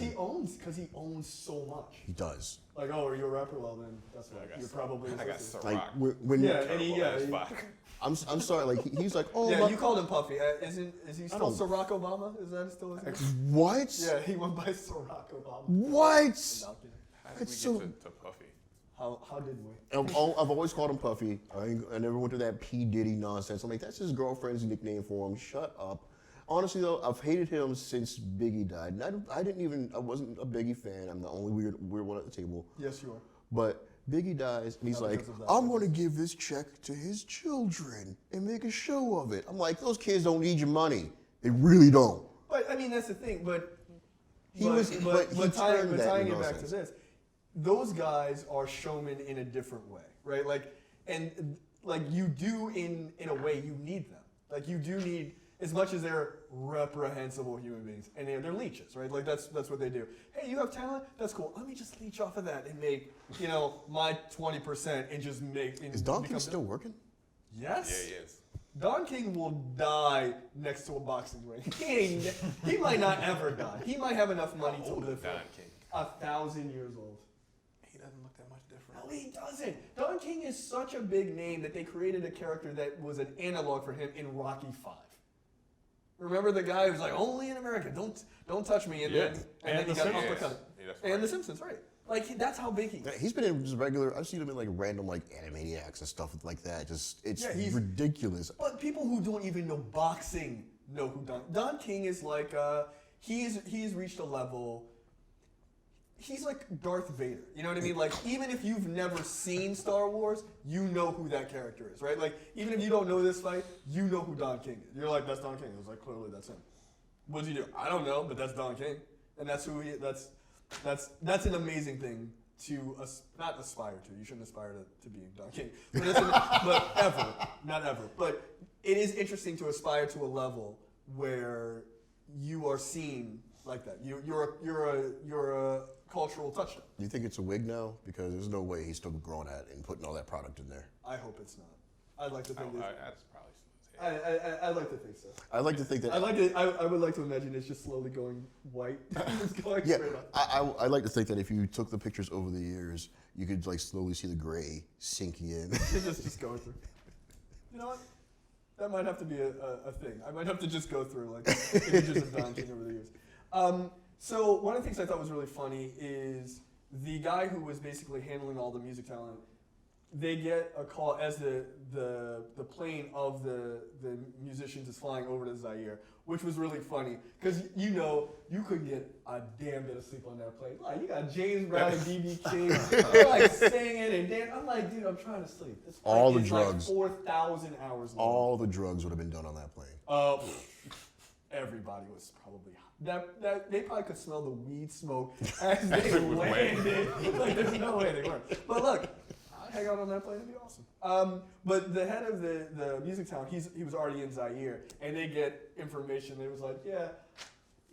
he owns so much. He does. Like, oh, are you a rapper? Well, then that's what you're probably. I got associated. Ciroc. Like when Yeah, and he, Terrible yeah, ass he- fuck. I'm sorry, like he's like, oh, yeah. my- You called him Puffy. Is he still don't- Ciroc Obama? Is that still his name? what? Yeah, he went by Ciroc Obama. What? No, I'm kidding. How did we It's get so- to Puffy? How did we? I've always called him Puffy. I never went to that P. Diddy nonsense. I'm like, that's his girlfriend's nickname for him. Shut up. Honestly though, I've hated him since Biggie died. And I wasn't a Biggie fan. I'm the only weird one at the table. Yes, you are. But Biggie dies, and he's Not like, because of that. I'm going to give this check to his children and make a show of it. I'm like, those kids don't need your money. They really don't. But I mean, that's the thing. But He but, was- but, but he but tying, turned but that tying into it back to nonsense. this, those guys are showmen in a different way, right? Like, and like you do in a way you need them. Like you do need, as much as they're reprehensible human beings, and they're leeches, right? Like that's what they do. Hey, you have talent? That's cool. Let me just leech off of that and make, my 20% and just make. And Is Don King become still working? Yeah, Yes. he is. Don King will die next to a boxing ring. He might not ever die. He might have enough money to live for Don King. 1,000 years old. He doesn't look that much different. No, he doesn't. Don King is such a big name that they created a character that was an analog for him in Rocky V. Remember the guy who was like, only in America, don't touch me, and then he The got Simpsons. uppercut. And The Simpsons, right? Like that's how big he is. He's been in just regular. I've seen him in like random like Animaniacs and stuff like that. Just it's ridiculous. But people who don't even know boxing know who Don King is. Like he's reached a level. He's like Darth Vader. You know what I mean? Like even if you've never seen Star Wars, you know who that character is, right? Like even if you don't know this fight, you know who Don King is. You're like, that's Don King. I was like, clearly that's him. What does he do? I don't know, but that's Don King, and that's who he. That's an amazing thing to not aspire to. You shouldn't aspire to being Don King, but not ever. But it is interesting to aspire to a level where you are seen like that. You're a cultural touchdown. Do you think it's a wig now? Because there's no way he's still growing at and putting all that product in there. I hope it's not. I'd like to think That's probably. I'd like to think so. I'd like to think that. I would like to imagine it's just slowly going white. It's going Yeah, straight up. I like to think that if you took the pictures over the years, you could like slowly see the gray sinking in. It's just going through. You know what? That might have to be a thing. I might have to just go through like images of Don King over the years. So one of the things I thought was really funny is the guy who was basically handling all the music talent. They get a call as the plane of the musicians is flying over to Zaire, which was really funny because you couldn't get a damn bit of sleep on that plane. Like you got James Brown and B.B. King, they're like singing and dancing. I'm like, dude, I'm trying to sleep. This flight All the is drugs. like 4,000 hours long. All the drugs would have been done on that plane. Everybody was probably that they probably could smell the weed smoke as they landed. Like there's no way they weren't. But look, I'd hang out on that plane, it'd be awesome. But the head of the music town, he was already in Zaire, and they get information. It was like, yeah,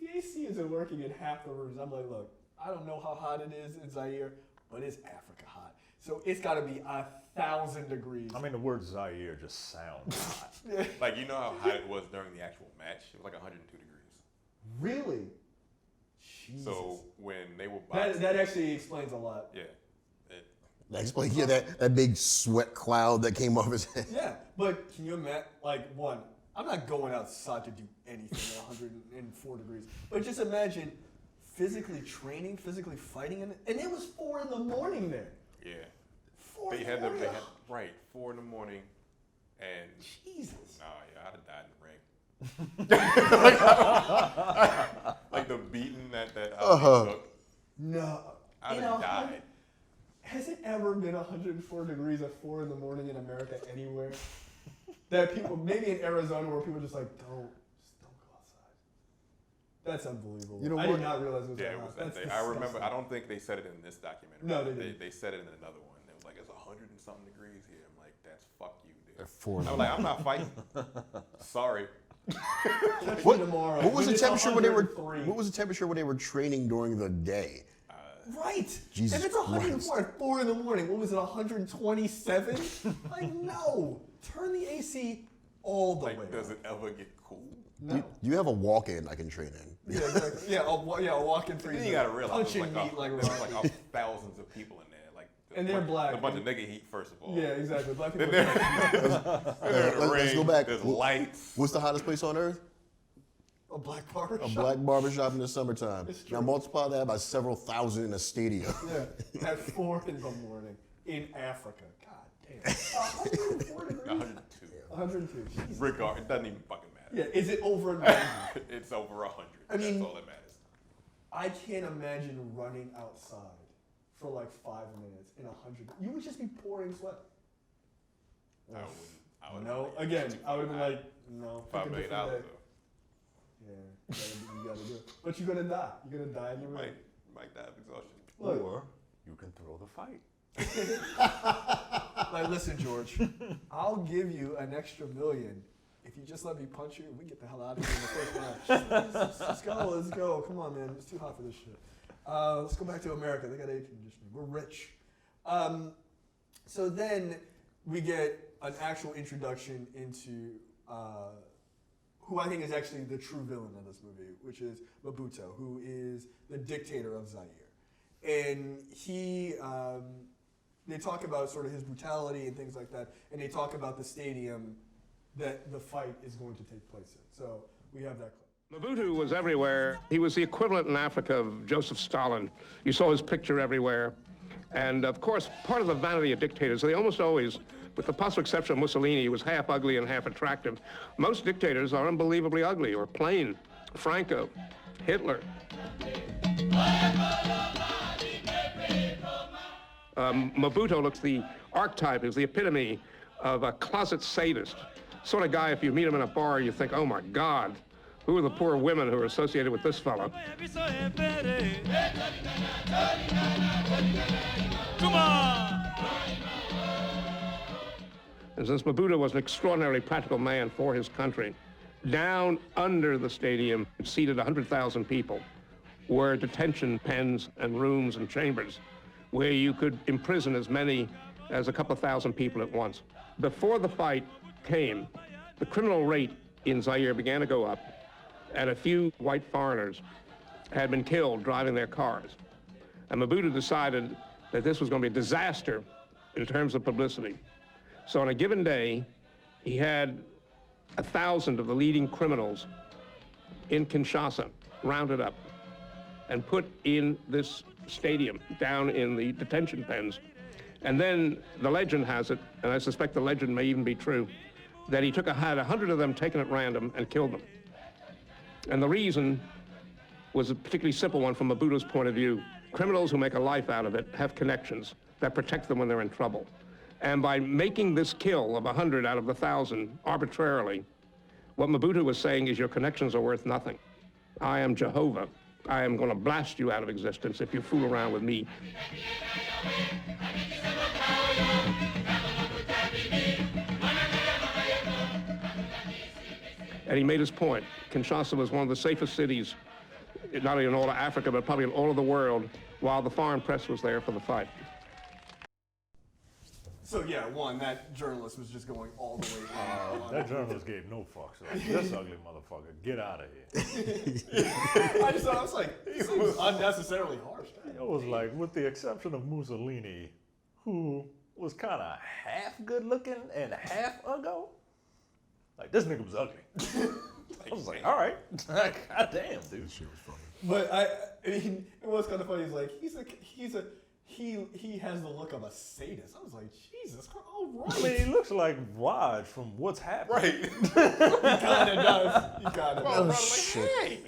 the AC isn't working in half the rooms. I'm like, look, I don't know how hot it is in Zaire, but it's Africa hot. So it's got to be 1,000 degrees. I mean, the word Zaire just sounds hot. Like, you know how hot it was during the actual match? It was like 102 degrees. Really? Jesus. So when they were boxing, That actually explains a lot. yeah. That explains, that big sweat cloud that came off his head. Yeah, but can you imagine, I'm not going outside to do anything at 104 degrees, but just imagine physically training, physically fighting, and it was 4 in the morning there. Yeah. 4 They in the had morning. right, 4 in the morning, and Jesus. I'd have died in the ring. like the beating that Ali took, No. I'd have died. Has it ever been 104 degrees at 4 in the morning in America anywhere? That people, maybe in Arizona, where people are just like, don't go outside. That's unbelievable. You know I what? did not realize it was Yeah, that it was hot. that That's day. I remember. disgusting. I don't think they said it in this documentary. No, they didn't. They said it in another one. It was like it's 100 and something degrees here. I'm like, that's fuck you, dude. At 4 I was like, I'm not fighting. Sorry. What, tomorrow. What was the When it's temperature when they were? 103. What was the temperature when they were training during the day? Right. Jesus if it's 104 Christ. at 4 in the morning, what was it, 127? Like, no. Turn the AC all the way Like, does up. it ever get cool? No. Do you have a walk-in I can train in? Yeah, exactly. Yeah, I'll walk in freezer. Then you gotta realize punching there's meat like there's Rocky. like thousands of people in there. Like, And they're black. A bunch of nigga heat, first of all. Yeah, exactly. Black people. Then there's a Let's go ring, back. There's lights. What's the hottest place on earth? A black barber A shop. black barbershop in the summertime. It's true. Now multiply that by several thousand in a stadium. Yeah, at 4 in the morning in Africa. God damn. 104 degrees? 102. 102. Jesus. Regard, it doesn't even fucking matter. Yeah, is it over 90? It's over 100. I mean- That's all that matters. I can't imagine running outside for like 5 minutes in 100. You would just be pouring sweat. I would. No, again, I would have been like, no. pick a $5 million different day. though. Yeah, you gotta do it. But you're gonna die. You're gonna die in the ring. Might die of exhaustion. Look. Or you can throw the fight. Like, listen, George, I'll give you an extra $1 million if you just let me punch you and we get the hell out of here in the first match. Let's go. Come on, man. It's too hot for this shit. Let's go back to America. They got air conditioning. We're rich. So then we get an actual introduction into who I think is actually the true villain of this movie, which is Mobutu, who is the dictator of Zaire. And he they talk about sort of his brutality and things like that, and they talk about the stadium that the fight is going to take place in. So we have that clip. Mobutu was everywhere. He was the equivalent in Africa of Joseph Stalin. You saw his picture everywhere. And of course, part of the vanity of dictators, they almost always, with the possible exception of Mussolini, he was half ugly and half attractive. Most dictators are unbelievably ugly or plain. Franco, Hitler. Mobutu looks the archetype, is the epitome of a closet sadist. Sort of guy, if you meet him in a bar, you think, oh my God, who are the poor women who are associated with this fellow? Come on! And since Mobutu was an extraordinarily practical man for his country, down under the stadium, seated 100,000 people, were detention pens and rooms and chambers where you could imprison as many as a couple of thousand people at once. Before the fight came, the criminal rate in Zaire began to go up, and a few white foreigners had been killed driving their cars. And Mobutu decided that this was going to be a disaster in terms of publicity. So on a given day, he had 1,000 of the leading criminals in Kinshasa rounded up and put in this stadium down in the detention pens. And then the legend has it, and I suspect the legend may even be true, that he had 100 of them taken at random and killed them. And the reason was a particularly simple one from Mobutu's point of view. Criminals who make a life out of it have connections that protect them when they're in trouble. And by making this kill of 100 out of the 1,000 arbitrarily, what Mobutu was saying is your connections are worth nothing. I am Jehovah. I am going to blast you out of existence if you fool around with me. And he made his point. Kinshasa was one of the safest cities, not only in all of Africa, but probably in all of the world, while the foreign press was there for the fight. So yeah, one, that journalist was just going all the way on. That journalist gave no fucks. Like, this ugly motherfucker, get out of here. I was like, this seems unnecessarily harsh. It was like, with the exception of Mussolini, who was kind of half good looking and half ugly. Like, this nigga was ugly. I was like, all right. God damn, dude. Shit was funny. But I mean, it was kind of funny. He's like, he has the look of a sadist. I was like, Jesus, all right. I mean, he looks like Raj from What's Happening. Right. He kind of does. He kind of Well, does. like, hey,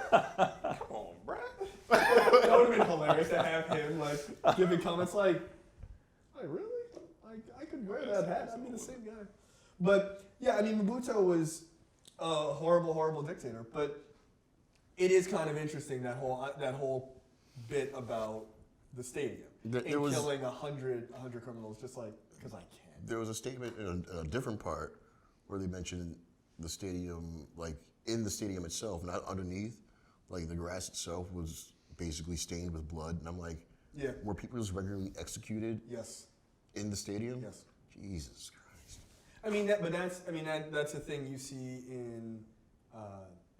come on, bruh. That would have been hilarious to have him like giving comments like really? Like I could wear that hat. I'd be the same guy. But yeah, I mean, Mobutu was a horrible, horrible dictator. But it is kind of interesting that whole bit about the stadium and killing 100 criminals just like because I can. There was a statement in a different part where they mentioned the stadium, like in the stadium itself, not underneath. Like the grass itself was basically stained with blood, and I'm like, Yeah. were people just regularly executed Yes. in the stadium? Yes. Jesus Christ. I mean, that's a thing you see in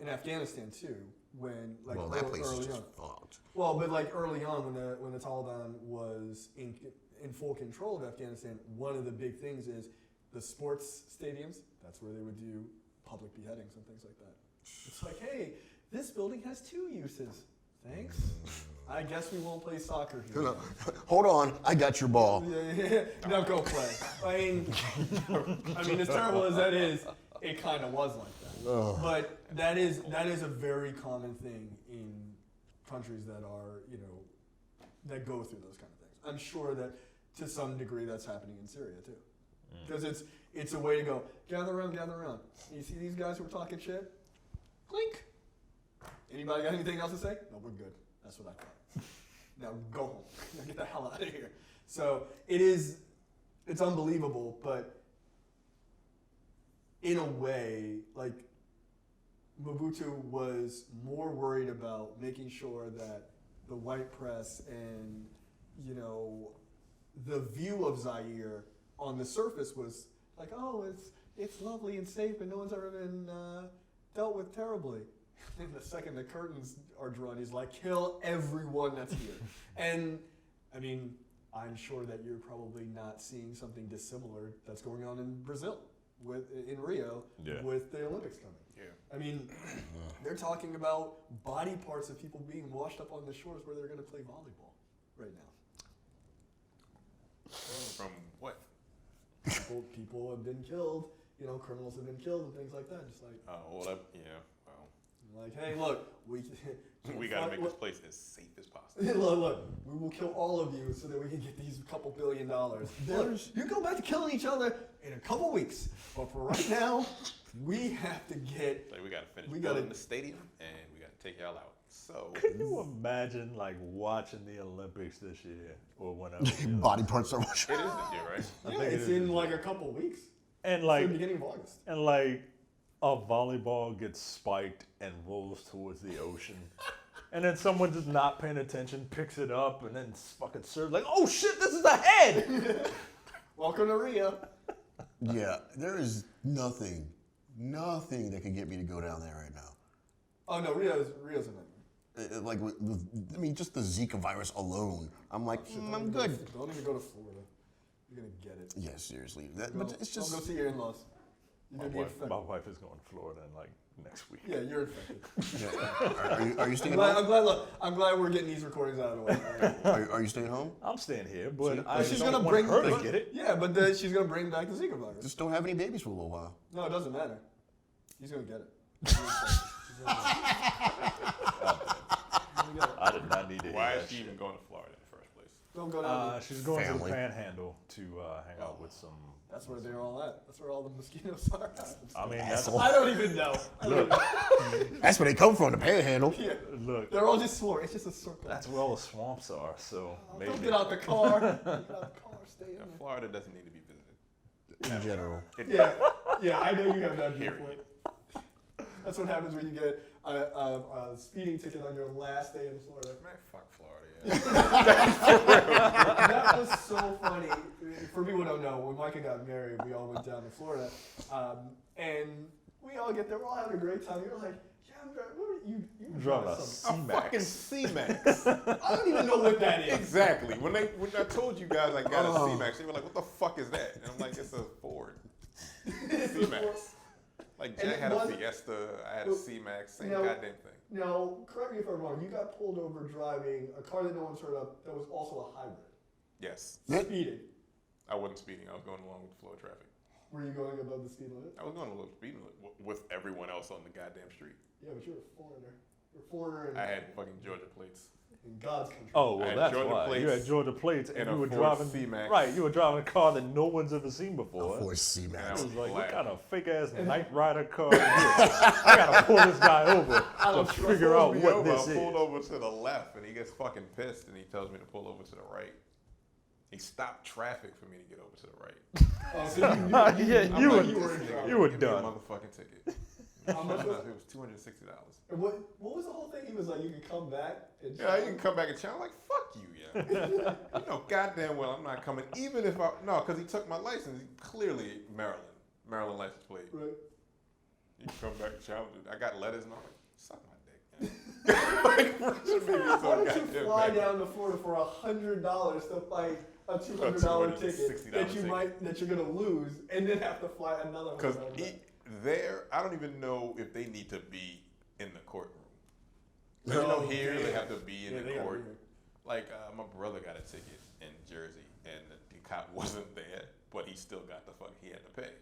Afghanistan too. When like Well, that place is early just on. fucked. Well, but like early on when the Taliban was in full control of Afghanistan, one of the big things is the sports stadiums. That's where they would do public beheadings and things like that. It's like, hey, this building has 2 uses. Thanks. I guess we won't play soccer here. No, hold on, I got your ball. Yeah. Now go play. I mean, as terrible as that is, it kind of was like that. Ugh. But that is a very common thing in countries that are, that go through those kind of things. I'm sure that to some degree that's happening in Syria too. Because it's a way to go, gather around. You see these guys who are talking shit? Clink. Anybody got anything else to say? No, we're good. That's what I thought. Now go home. Now get the hell out of here. So it's unbelievable, but in a way, like Mobutu was more worried about making sure that the white press and, the view of Zaire on the surface was like, oh, it's lovely and safe and no one's ever been dealt with terribly. And the second the curtains are drawn, he's like, kill everyone that's here. And I mean, I'm sure that you're probably not seeing something dissimilar that's going on in Brazil, in Rio, with the Olympics coming. Yeah. I mean, they're talking about body parts of people being washed up on the shores where they're going to play volleyball right now. From what? People have been killed. You know, criminals have been killed and things like that. Just like, Well, like, hey, look, we gotta make this place as safe as possible. look, we will kill all of you so that we can get these couple $1 billion. You go back to killing each other in a couple weeks, but for right now, we have to get. Like we gotta finish building the stadium, and we gotta take y'all out. So. Can you imagine like watching the Olympics this year or whenever? Body parts are washed. It is this year, right? I think it's in like a couple weeks. And it's like the beginning of August. And like a volleyball gets spiked and rolls towards the ocean. And then someone just not paying attention picks it up and then fucking serves like, oh shit, this is a head! Welcome to Rio. Yeah, there is nothing that could get me to go down there right now. Oh no, Rio's a nightmare. Like, I mean, just the Zika virus alone. I'm like, I'm good. Don't even go to Florida. You're gonna get it. Yeah, seriously. But it's just. Don't go see your in-laws. My wife is going to Florida in like next week. Yeah, you're infected. Are you staying home? I'm glad we're getting these recordings out of the way. Are you staying home? I'm staying here, but she's don't gonna want bring her to get it. Yeah, but she's gonna bring back the Zika virus. Just don't have any babies for a little while. No, it doesn't matter. He's gonna get it. I did not need to. Why is she even going to Florida in the first place? Don't go down. She's going to the Panhandle to hang out with some. That's where they're all at. That's where all the mosquitoes are. I mean, I don't even know. That's where they come from, the Panhandle. Yeah. Look, they're all just swarm. It's just a circle. that's where all the swamps are. So maybe. Don't get out the car. Get out the car. Stay in there. Florida doesn't need to be visited. In general. Yeah, I know you have that viewpoint. That's what happens when you get a speeding ticket on your last day in Florida. Man, fuck Florida, yeah. That was so funny. For people who don't know, when Micah got married, we all went down to Florida, and we all get there. We're all having a great time. You're like, yeah, I'm driving. You were driving driving a some Fucking C-Max. I don't even know what that is. Exactly. When I told you guys I got a C-Max, they were like, what the fuck is that? And I'm like, it's a Ford. C-Max. Like Jack had a Fiesta, I had a C-Max, same goddamn thing. Now, correct me if I'm wrong, you got pulled over driving a car that no one's heard of that was also a hybrid. Yes. Speeding. I wasn't speeding, I was going along with the flow of traffic. Were you going above the speed limit? I was going a little speeding with everyone else on the goddamn street. Yeah, but you're a foreigner. You're a foreigner I had fucking Georgia plates. in God's country. Oh well, that's Georgia why plates you had Georgia plates and and a you were Ford driving C-Max. right. You were driving a car that no one's ever seen before. Of course, And C-Max. I I was like, what black. kind of fake ass Knight Rider car is this? I gotta pull this guy over to figure out Pulls me what over, this I pulled is. over to the left and he gets fucking pissed and he tells me to pull over to the right. He stopped traffic for me to get over to the right. Oh, so Yeah, you were "This nigga, you were give me a done. motherfucking ticket. How much was It was $260. And what was the whole thing? He was like, you can come back and Yeah, you can come back and challenge. I'm like, fuck you, yeah. You know, goddamn well, I'm not coming. Even if because he took my license. Clearly, Maryland license plate. Right. You can come back and challenge it. I got letters and all. Like, suck my dick, man. Like, Russia made me so Why don't you goddamn fly mad. down to Florida for $100 to fight a $200 ticket that you're gonna lose, and then have to fly another Because $100? I don't even know if they need to be in the courtroom. You know, here they have to be in the court. Like my brother got a ticket in Jersey, and the cop wasn't there, but he still got he had to pay.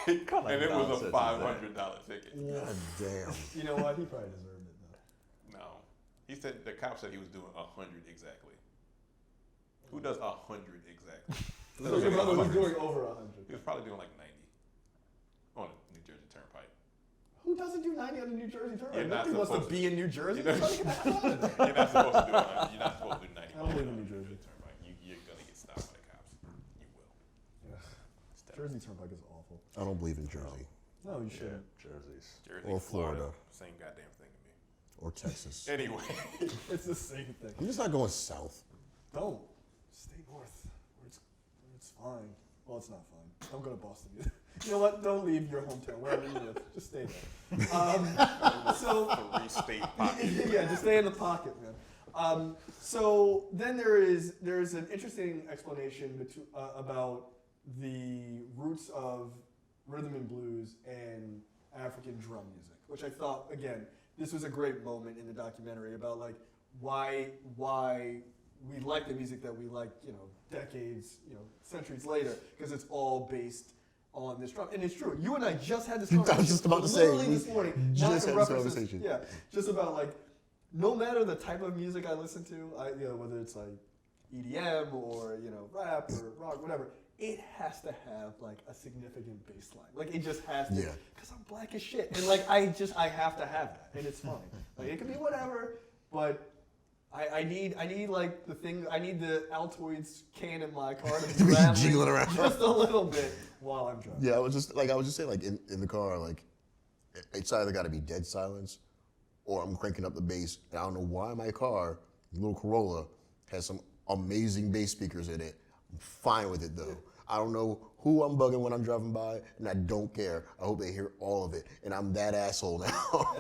And it was a $500 ticket. God damn. You know what? He probably deserved it though. No, he said the cop said he was doing 100 exactly. Who does 100 exactly? So your brother was doing over 100. He was probably doing like 90 on the New Jersey Turnpike. Who doesn't do 90 on the New Jersey Turnpike? You're not Nobody wants to supposed to. be in New Jersey. You're not supposed to do 100. You're not supposed to do 90. I don't live in New Jersey. Turnpike. You're gonna get stopped by the cops. You will. Jersey Turnpike is awful. I don't believe in Jersey. No, you shouldn't. Jerseys. Jersey, Or Florida. Same goddamn thing to me. Or Texas. Anyway, It's the same thing. I'm just not going south. Don't. Stay north. Where it's fine. Well, it's not fine. Don't go to Boston either. You know what? Don't leave your hometown, wherever you live. Just stay there. So, 3 state pocket. yeah, just stay in the pocket, man. So then there's an interesting explanation about the roots of rhythm and blues and African drum music, which I thought, again, this was a great moment in the documentary about like why we like the music that we like, decades, centuries later, because it's all based on this drum. And it's true. You and I just had this conversation. I was just about to say, this morning. just had this references- conversation. Yeah, just about like, no matter the type of music I listen to, whether it's like EDM or rap or rock, whatever, it has to have like a significant bass line. Like it just has to, because I'm black as shit, and like I have to have that, and it's funny. Like it can be whatever, but I need like the thing. I need the Altoids can in my car to be jiggling around just a little bit while I'm driving. Yeah, I was just saying, like in the car, like it's either got to be dead silence, or I'm cranking up the bass. And I don't know why my car, little Corolla, has some amazing bass speakers in it. I'm fine with it though. I don't know who I'm bugging when I'm driving by, and I don't care. I hope they hear all of it, and I'm that asshole now.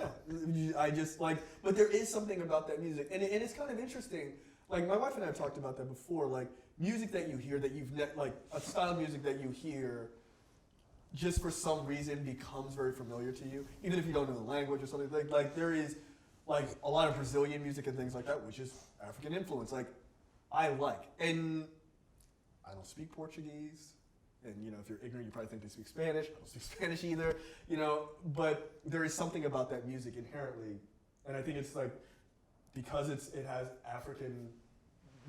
I just like, but there is something about that music, and it's kind of interesting. Like my wife and I have talked about that before. Like music that you hear that like a style of music that you hear, just for some reason becomes very familiar to you, even if you don't know the language or something. Like there is like a lot of Brazilian music and things like that, which is African influence. Like I like, and I don't speak Portuguese. And if you're ignorant, you probably think they speak Spanish. I don't speak Spanish either, but there is something about that music inherently, and I think it's like because it has African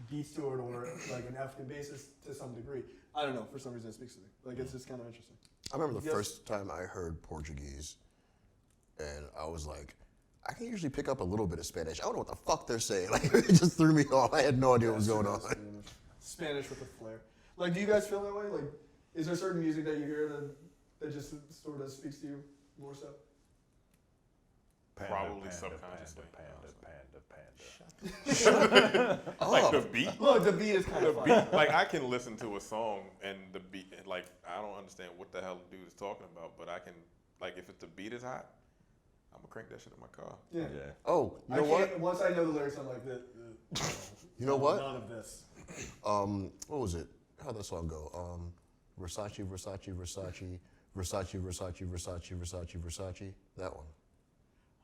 beats to it or like an African basis to some degree. I don't know, for some reason it speaks to me. Like it's just kind of interesting. I remember the first time I heard Portuguese, and I was like, I can usually pick up a little bit of Spanish. I don't know what the fuck they're saying. Like it just threw me off. I had no idea what was going on. Spanish with a flair. Like, do you guys feel that way? Like, is there certain music that you hear that just sort of speaks to you more so? Probably subconsciously. Panda. Like the beat. Look, the beat is kind of fun. Like I can listen to a song and the beat, like I don't understand what the hell the dude is talking about, but I can, like if the beat is hot, I'm gonna crank that shit in my car. Yeah. Oh, you know what? Once I know the lyrics, I'm like, You know what? None of this. What was it? How'd that song go? Versace, Versace, Versace, Versace, Versace, Versace, Versace, Versace. That one.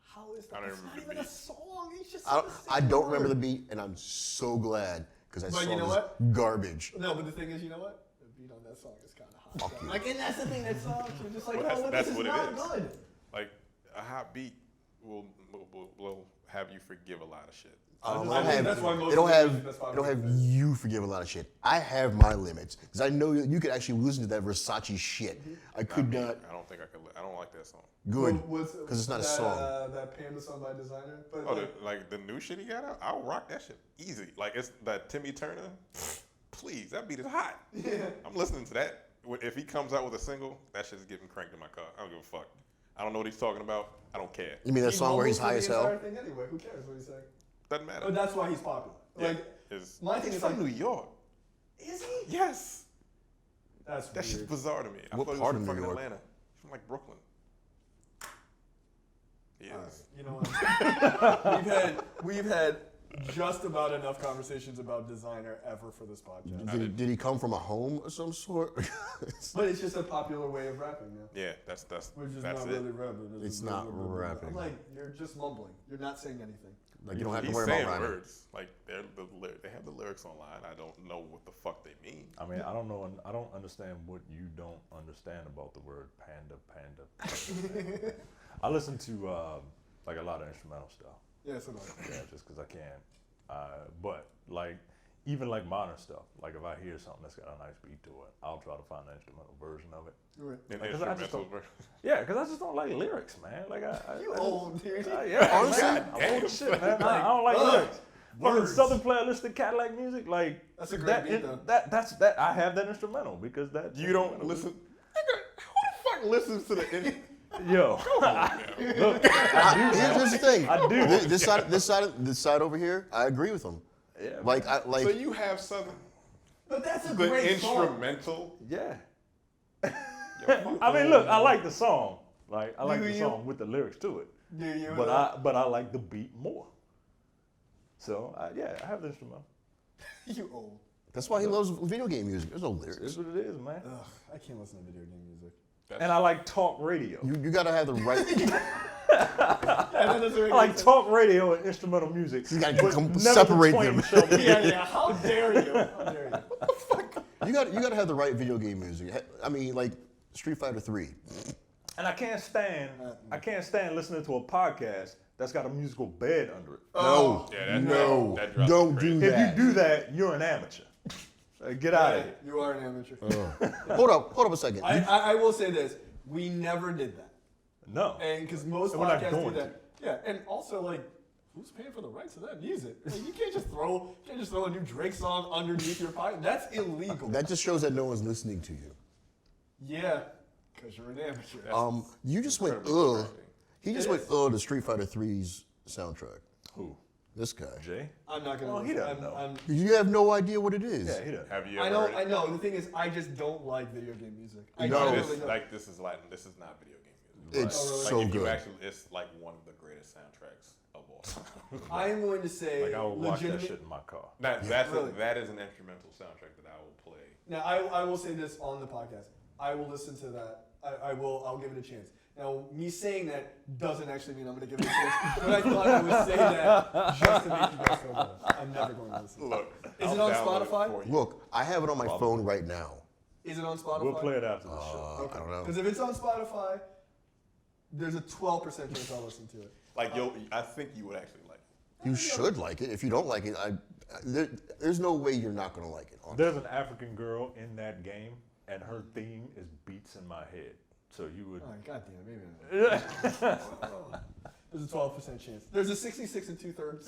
How is that? I don't It's remember not the even a beat. song. It's just. I don't remember the beat, and I'm so glad because I But saw you know this what? garbage. No, but the thing is, you know what? The beat on that song is kind of hot. Fuck you. Like, and that's the thing that sucks. You're just like, Well, no, that's this is what it not is. good. Like a hot beat will have you forgive a lot of shit. That's why most It don't of the have. music that's It don't have popular. you forgive a lot of shit. I have my limits because I know you could actually listen to that Versace shit. I could not. I don't think I could. I don't like that song. Good, Well, because it's not a that, song. That Panda song by Designer. But Oh, the new shit he got out, I'll rock that shit easy. Like it's that Timmy Turner. Please, that beat is hot. yeah. I'm listening to that. If he comes out with a single, that shit's getting cranked in my car. I don't give a fuck. I don't know what he's talking about. I don't care. You mean that He song where he's mumbles high as through the hell? entire thing anyway. Who cares what he's saying? Doesn't matter. But that's why he's popular. Yeah, Like, is my thing he's is from like, New York. is he? Yes. That's That shit's weird. bizarre to me. I What thought he part was of from New fucking York? Atlanta. He's from like Brooklyn. He All right, is. you know what? we've had just about enough conversations about Designer ever for this podcast. Did he come from a home of some sort? But it's just a popular way of rapping now. Yeah, that's Which is that's not it. really rapping. It's not rapping. I'm like, you're just mumbling. You're not saying anything. Like you don't have to He's worry saying about rhyming. words. Like they have the lyrics online. I don't know what the fuck they mean. I mean, I don't know. I don't understand what you don't understand about the word panda. I listen to like a lot of instrumental stuff. Yeah, so like, Yeah, just because I can. But like even like modern stuff. Like if I hear something that's got a nice beat to it, I'll try to find an instrumental version of it. right. An Like, 'cause I just instrumental don't- version. Yeah, because I just don't like lyrics, man. Like You old, dude. yeah, Honestly, I'm old as shit, man. I don't like lyrics. Fucking words. Southern Playalistic Cadillac music, like That's a great beat, though. That's that. I have that instrumental because that You don't listen. Nigga, who the fuck listens to the? Yo, look, Here's the thing. I do. This side over here, I agree with him. Yeah, Like So you have Southern, But that's a the great song. instrumental. yeah. Yo, fuck I mean, look, I like the song. Like I like Do the you? song with the lyrics to it. Do you? But I like the beat more. So yeah, I have the instrumental. You old. That's why he loves video game music. There's no It's lyrics. what it is, man. Ugh, I can't listen to video game music. And I like talk radio. You gotta have the right. I like talk radio and instrumental music. You gotta but never separate the twain them. shall meet. Yeah. How dare you? How dare you? You gotta have the right video game music. I mean, like Street Fighter 3. And I can't stand listening to a podcast that's got a musical bed under it. No, Yeah, no, that drives don't me do crazy. If that. you do that, you're an amateur. Get out of here. You are an amateur. Hold up a second. I will say this: we never did that, No. and because most And we're not podcasts do going that. Yeah, and also like, who's paying for the rights to that music? Like, you can't just throw a new Drake song underneath your podcast. That's illegal. That just shows that no one's listening to you. Yeah, because you're an amateur. You just went incredibly ugh. He just went to Street Fighter 3's soundtrack. Who? This guy. Jay? I'm not gonna. Well, he listen. doesn't know. You have no idea what it is. Yeah, he does. Have you I ever know. heard it? I know. The thing is, I just don't like video game music. I No. genuinely don't. Like, this is Latin. This is not video game music. It's Oh, really? so Like, if you good. actually, it's like one of the greatest soundtracks of all time. I am going to say Like, I would watch that legitimate. shit in my car. That Really? that is an instrumental soundtrack that I will play. Now, I will say this on the podcast. I will listen to that. I'll give it a chance. Now, me saying that doesn't actually mean I'm going to give it a chance. But I thought I would say that just to make you guys feel better. I'm never going to listen. Look, Is it I'll on download it Spotify? for you. Look, I have it on my phone right now. Is it on Spotify? We'll play it after the show. I don't know. Because if it's on Spotify, there's a 12% chance I'll listen to it. Like, I think you would actually like it. You should like it. If you don't like it, there's no way you're not gonna like it. There's an African girl in that game, and her theme is beats in my head. So you would. Oh, God damn it, maybe not. There's a 12% chance. There's a 66 and 2/3.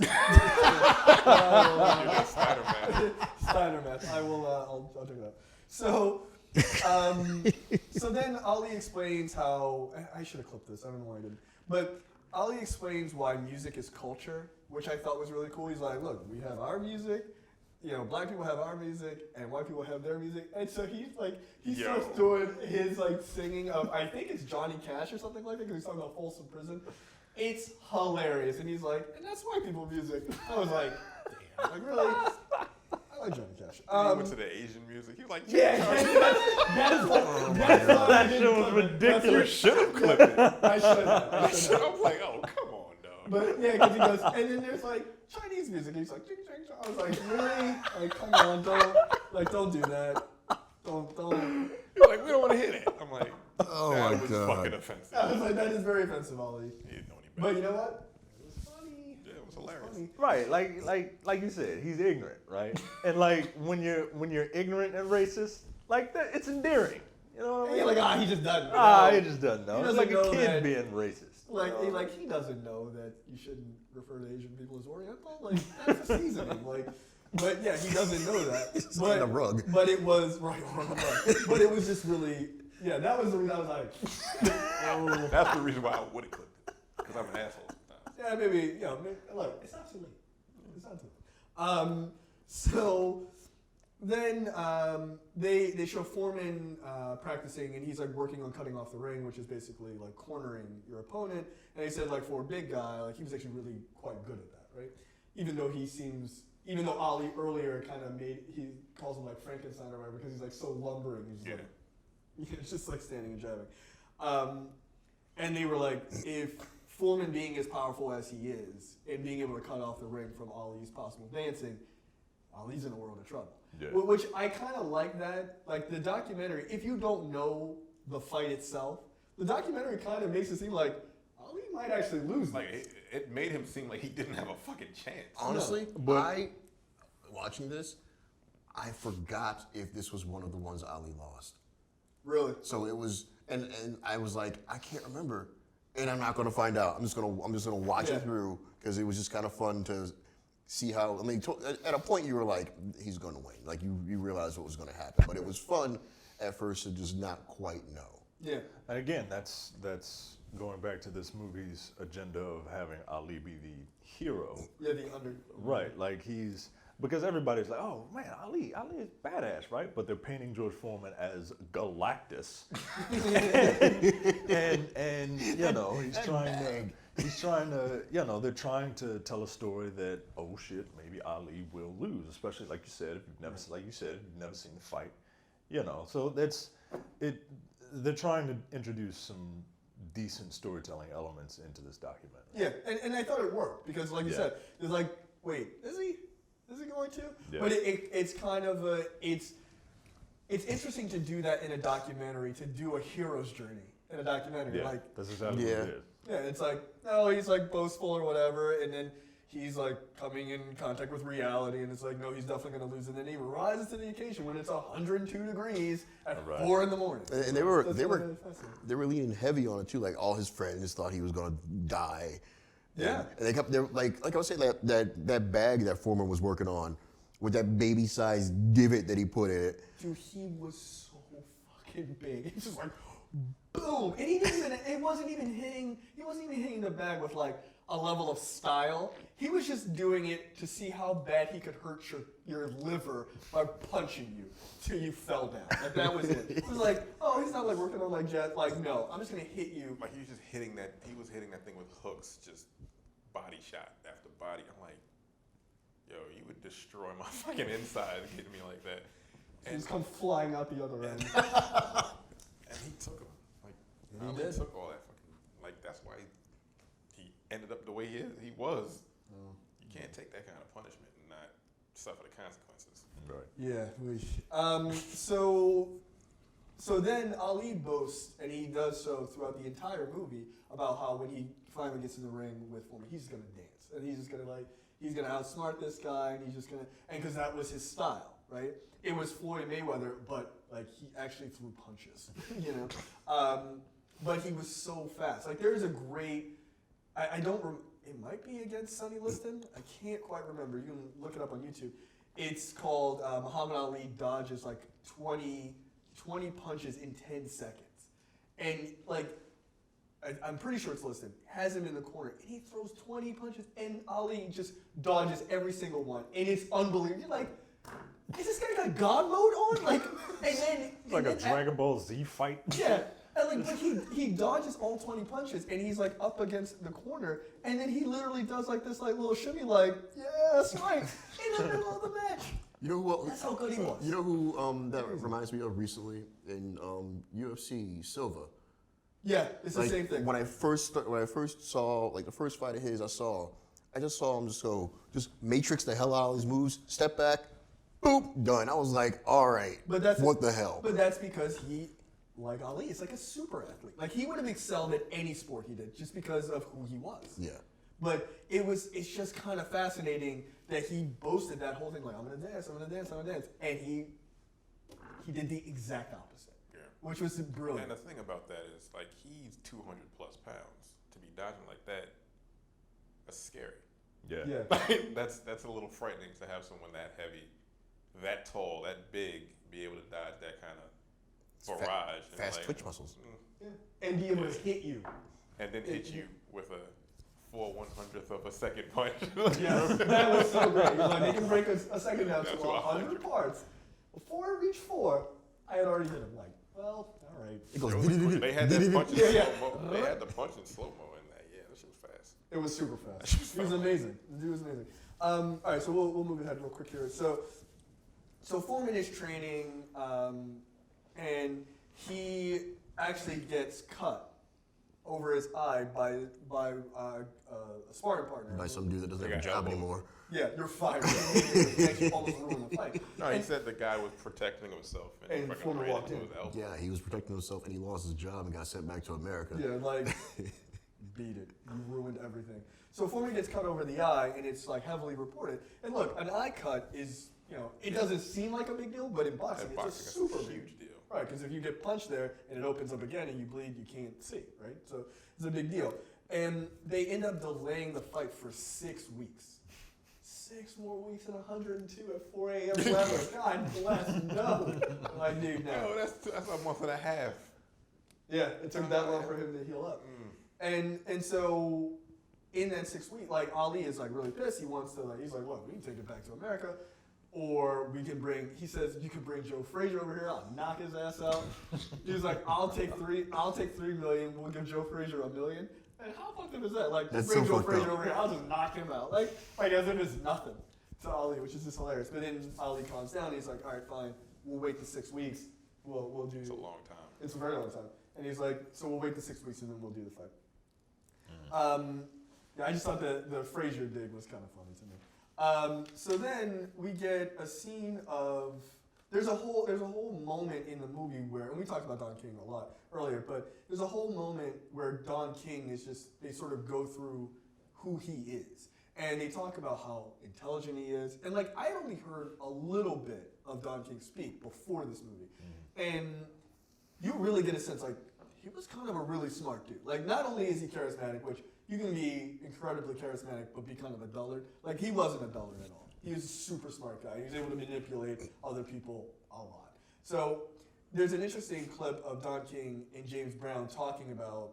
Spider Man. Steiner math. I'll check it out. So, so then Ali explains how I should have clipped this. I don't know why I didn't. But Ali explains why music is culture, which I thought was really cool. He's like, look, we have our music. You know, black people have our music and white people have their music. And so he starts doing his singing of, I think it's Johnny Cash or something like that, because he's talking about Folsom Prison. It's hilarious. And he's like, and that's white people music. I was like, damn, like really? I like Johnny Cash. He went to the Asian music. He was like, Yeah, That shit was ridiculous. should have clipped it. I should have. I was like, oh, come on, dog. But yeah, because he goes, and then there's Chinese music. And he's like, ching, ching, ching. I was like, really? Like, come on, don't do that. Don't. He was like, we don't want to hear that. I'm like, Oh that my was God. fucking offensive. I was like, that is very offensive, Ollie. He didn't know any But better. you know what? It was funny. Yeah, it was hilarious. Funny. Right, like you said, he's ignorant, right? And when you're ignorant and racist, like that, it's endearing. You know what I mean? Yeah, he just doesn't. know. He just doesn't know. He It's doesn't like a know kid that- being racist. He doesn't know that you shouldn't refer to Asian people as Oriental. Like, that's a seasoning. But yeah, he doesn't know that. It's but, on the rug. But it was right on the rug. But it was just really, yeah. That was the reason I was like, oh. That's the reason why I would have clipped it. Because I'm an asshole sometimes. Yeah, maybe. Look, it's not too late. It's not too late. So then they show Foreman practicing, and he's like working on cutting off the ring, which is basically like cornering your opponent. And he said for a big guy, he was actually really quite good at that, right? Even though Ali earlier kind of he calls him like Frankenstein or whatever because he's like so lumbering. He's it's just like standing and jabbing. And they were like, if Foreman being as powerful as he is and being able to cut off the ring from Ali's possible dancing, Ali's in a world of trouble. Yeah. Which I kind of like that. Like the documentary, if you don't know the fight itself, the documentary kind of makes it seem like Ali might actually lose. Like, it made him seem like he didn't have a fucking chance. Honestly, watching this, I forgot if this was one of the ones Ali lost. Really? So it was, and I was like, I can't remember, and I'm not gonna find out. I'm just gonna watch it through because it was just kind of fun to see how. I mean, at a point you were like, he's gonna win. Like you realized what was gonna happen, but it was fun at first to just not quite know. Yeah. And again, that's going back to this movie's agenda of having Ali be the hero. Yeah, the under. Right, because everybody's like, oh man, Ali is badass, right? But they're painting George Foreman as Galactus, and he's He's trying to, they're trying to tell a story that, oh shit, maybe Ali will lose, especially like you said, if you've never, like you said, if you've never seen the fight, So that's it. They're trying to introduce some decent storytelling elements into this documentary. Yeah, and I thought it worked because, like you said, it's like, wait, is he going to? Yeah. But it's kind of it's interesting to do that in a documentary, to do a hero's journey in a documentary. Yeah, Like, that's exactly what it is. yeah, it's like, no, he's like boastful or whatever, and then he's like coming in contact with reality, and it's like, no, he's definitely going to lose, and then he rises to the occasion when it's 102 degrees at 4 in the morning. And they were leaning heavy on it too. Like all his friends thought he was going to die. Yeah. And they kept, like I was saying, that bag that Foreman was working on with that baby-sized divot that he put in it. Dude, he was so fucking big. It's just like, boom, and he wasn't even hitting the bag with like a level of style. He was just doing it to see how bad he could hurt your liver by punching you till you fell down. Like that was it. It was like, oh, he's not like working on like jet. Like, no, I'm just gonna hit you. Like he was just hitting that. He was hitting that thing with hooks, just body shot after body. I'm like, yo, you would destroy my fucking inside hitting me like that. And he's come flying out the other end. And he took him. Like he did. took all that fucking. Like that's why he ended up the way he was. You can't take that kind of punishment and not suffer the consequences. Right. Yeah. So then Ali boasts, and he does so throughout the entire movie, about how when he finally gets in the ring with Foreman, he's gonna dance, and he's just gonna he's gonna outsmart this guy, and he's just gonna, and because that was his style, right? It was Floyd Mayweather, but like he actually threw punches, But he was so fast. Like there's a great, it might be against Sonny Liston. I can't quite remember. You can look it up on YouTube. It's called Muhammad Ali dodges like 20 punches in 10 seconds. And like, I'm pretty sure it's Liston, has him in the corner, and he throws 20 punches, and Ali just dodges every single one. And it's unbelievable. You're like, is this guy got God mode on? Like, and then It's like a Dragon Ball Z fight. Yeah. And like, but he dodges all 20 punches, and he's like up against the corner, and then he literally does like this like little shimmy, like, yeah, that's right, in the middle of the match. You know who? That's how good he was. You know who that reminds me of recently in UFC, Silva. Yeah, it's the Like, same thing. When I first saw like the first fight of his, I just saw him just matrix the hell out of his moves, step back, boop, done. I was like, all right, what the hell? But that's because he, like Ali, is like a super athlete. Like he would have excelled at any sport he did just because of who he was. Yeah. But it's just kind of fascinating that he boasted that whole thing, like, I'm gonna dance, and he did the exact opposite. Yeah. Which was brilliant. And the thing about that is, like, he's 200 plus pounds. To be dodging like that, that's scary. Yeah. That's a little frightening to have someone that heavy, that tall, that big, be able to dodge that kind of barrage. Fast twitch muscles. Yeah. And be able to hit you. And then hit you with a 4/100th of a second punch. Yes, that was so great. Like, they can break a second down to 100 parts. Before I reached 4, I had already hit him. Like, well, all right. It goes. They had that punch in slow mo. They had the punch in slow mo in that. Yeah, that shit was fast. It was super fast. He was amazing. The dude was amazing. All right, so we'll move ahead real quick here. So Foreman is training, and he actually gets cut over his eye by a sparring partner. By some dude that doesn't have a job anymore. Yeah, you're fired. He actually almost ruined the fight. No, he said the guy was protecting himself and fucking Foreman ran walked into in. his elbow. Yeah, he was protecting himself and he lost his job and got sent back to America. Yeah, like, beat it. You ruined everything. So Foreman gets cut over the eye, and it's like heavily reported. And look, an eye cut is, it doesn't seem like a big deal, but in boxing, it's a super huge deal. Right, because if you get punched there and it opens up again and you bleed, you can't see, right? So it's a big deal. And they end up delaying the fight for 6 weeks. 6 more weeks and 102 at 4 a.m. weather. God bless, no. I'm like, dude, no. No, that's a month and a half. Yeah, it took that long for him to heal up. And so in that 6 weeks, like, Ali is like really pissed. He wants to, like, he's like, look, we can take it back to America. Or we can he says, you can bring Joe Frazier over here, I'll knock his ass out. He was like, I'll take $3 million, we'll give Joe Frazier $1 million. And how fucked up is that? Like, That's bring so Joe fucked Frazier up. over here, I'll just knock him out. Like as if it's nothing to Ali, which is just hilarious. But then Ali calms down. He's like, all right, fine. We'll wait the 6 weeks. We'll do. It's a long time. It's a very long time. And he's like, so we'll wait the 6 weeks and then we'll do the fight. Yeah, I just thought the Frazier dig was kind of funny to me. So then we get a scene of there's a whole moment in the movie where, and we talked about Don King a lot earlier, but there's a whole moment where Don King is just, they sort of go through who he is. And they talk about how intelligent he is. And like, I only heard a little bit of Don King speak before this movie. And you really get a sense like, he was kind of a really smart dude. Like, not only is he charismatic, which you can be incredibly charismatic, but be kind of a dullard. Like, he wasn't a dullard at all. He was a super smart guy. He was able to manipulate other people a lot. So there's an interesting clip of Don King and James Brown talking about,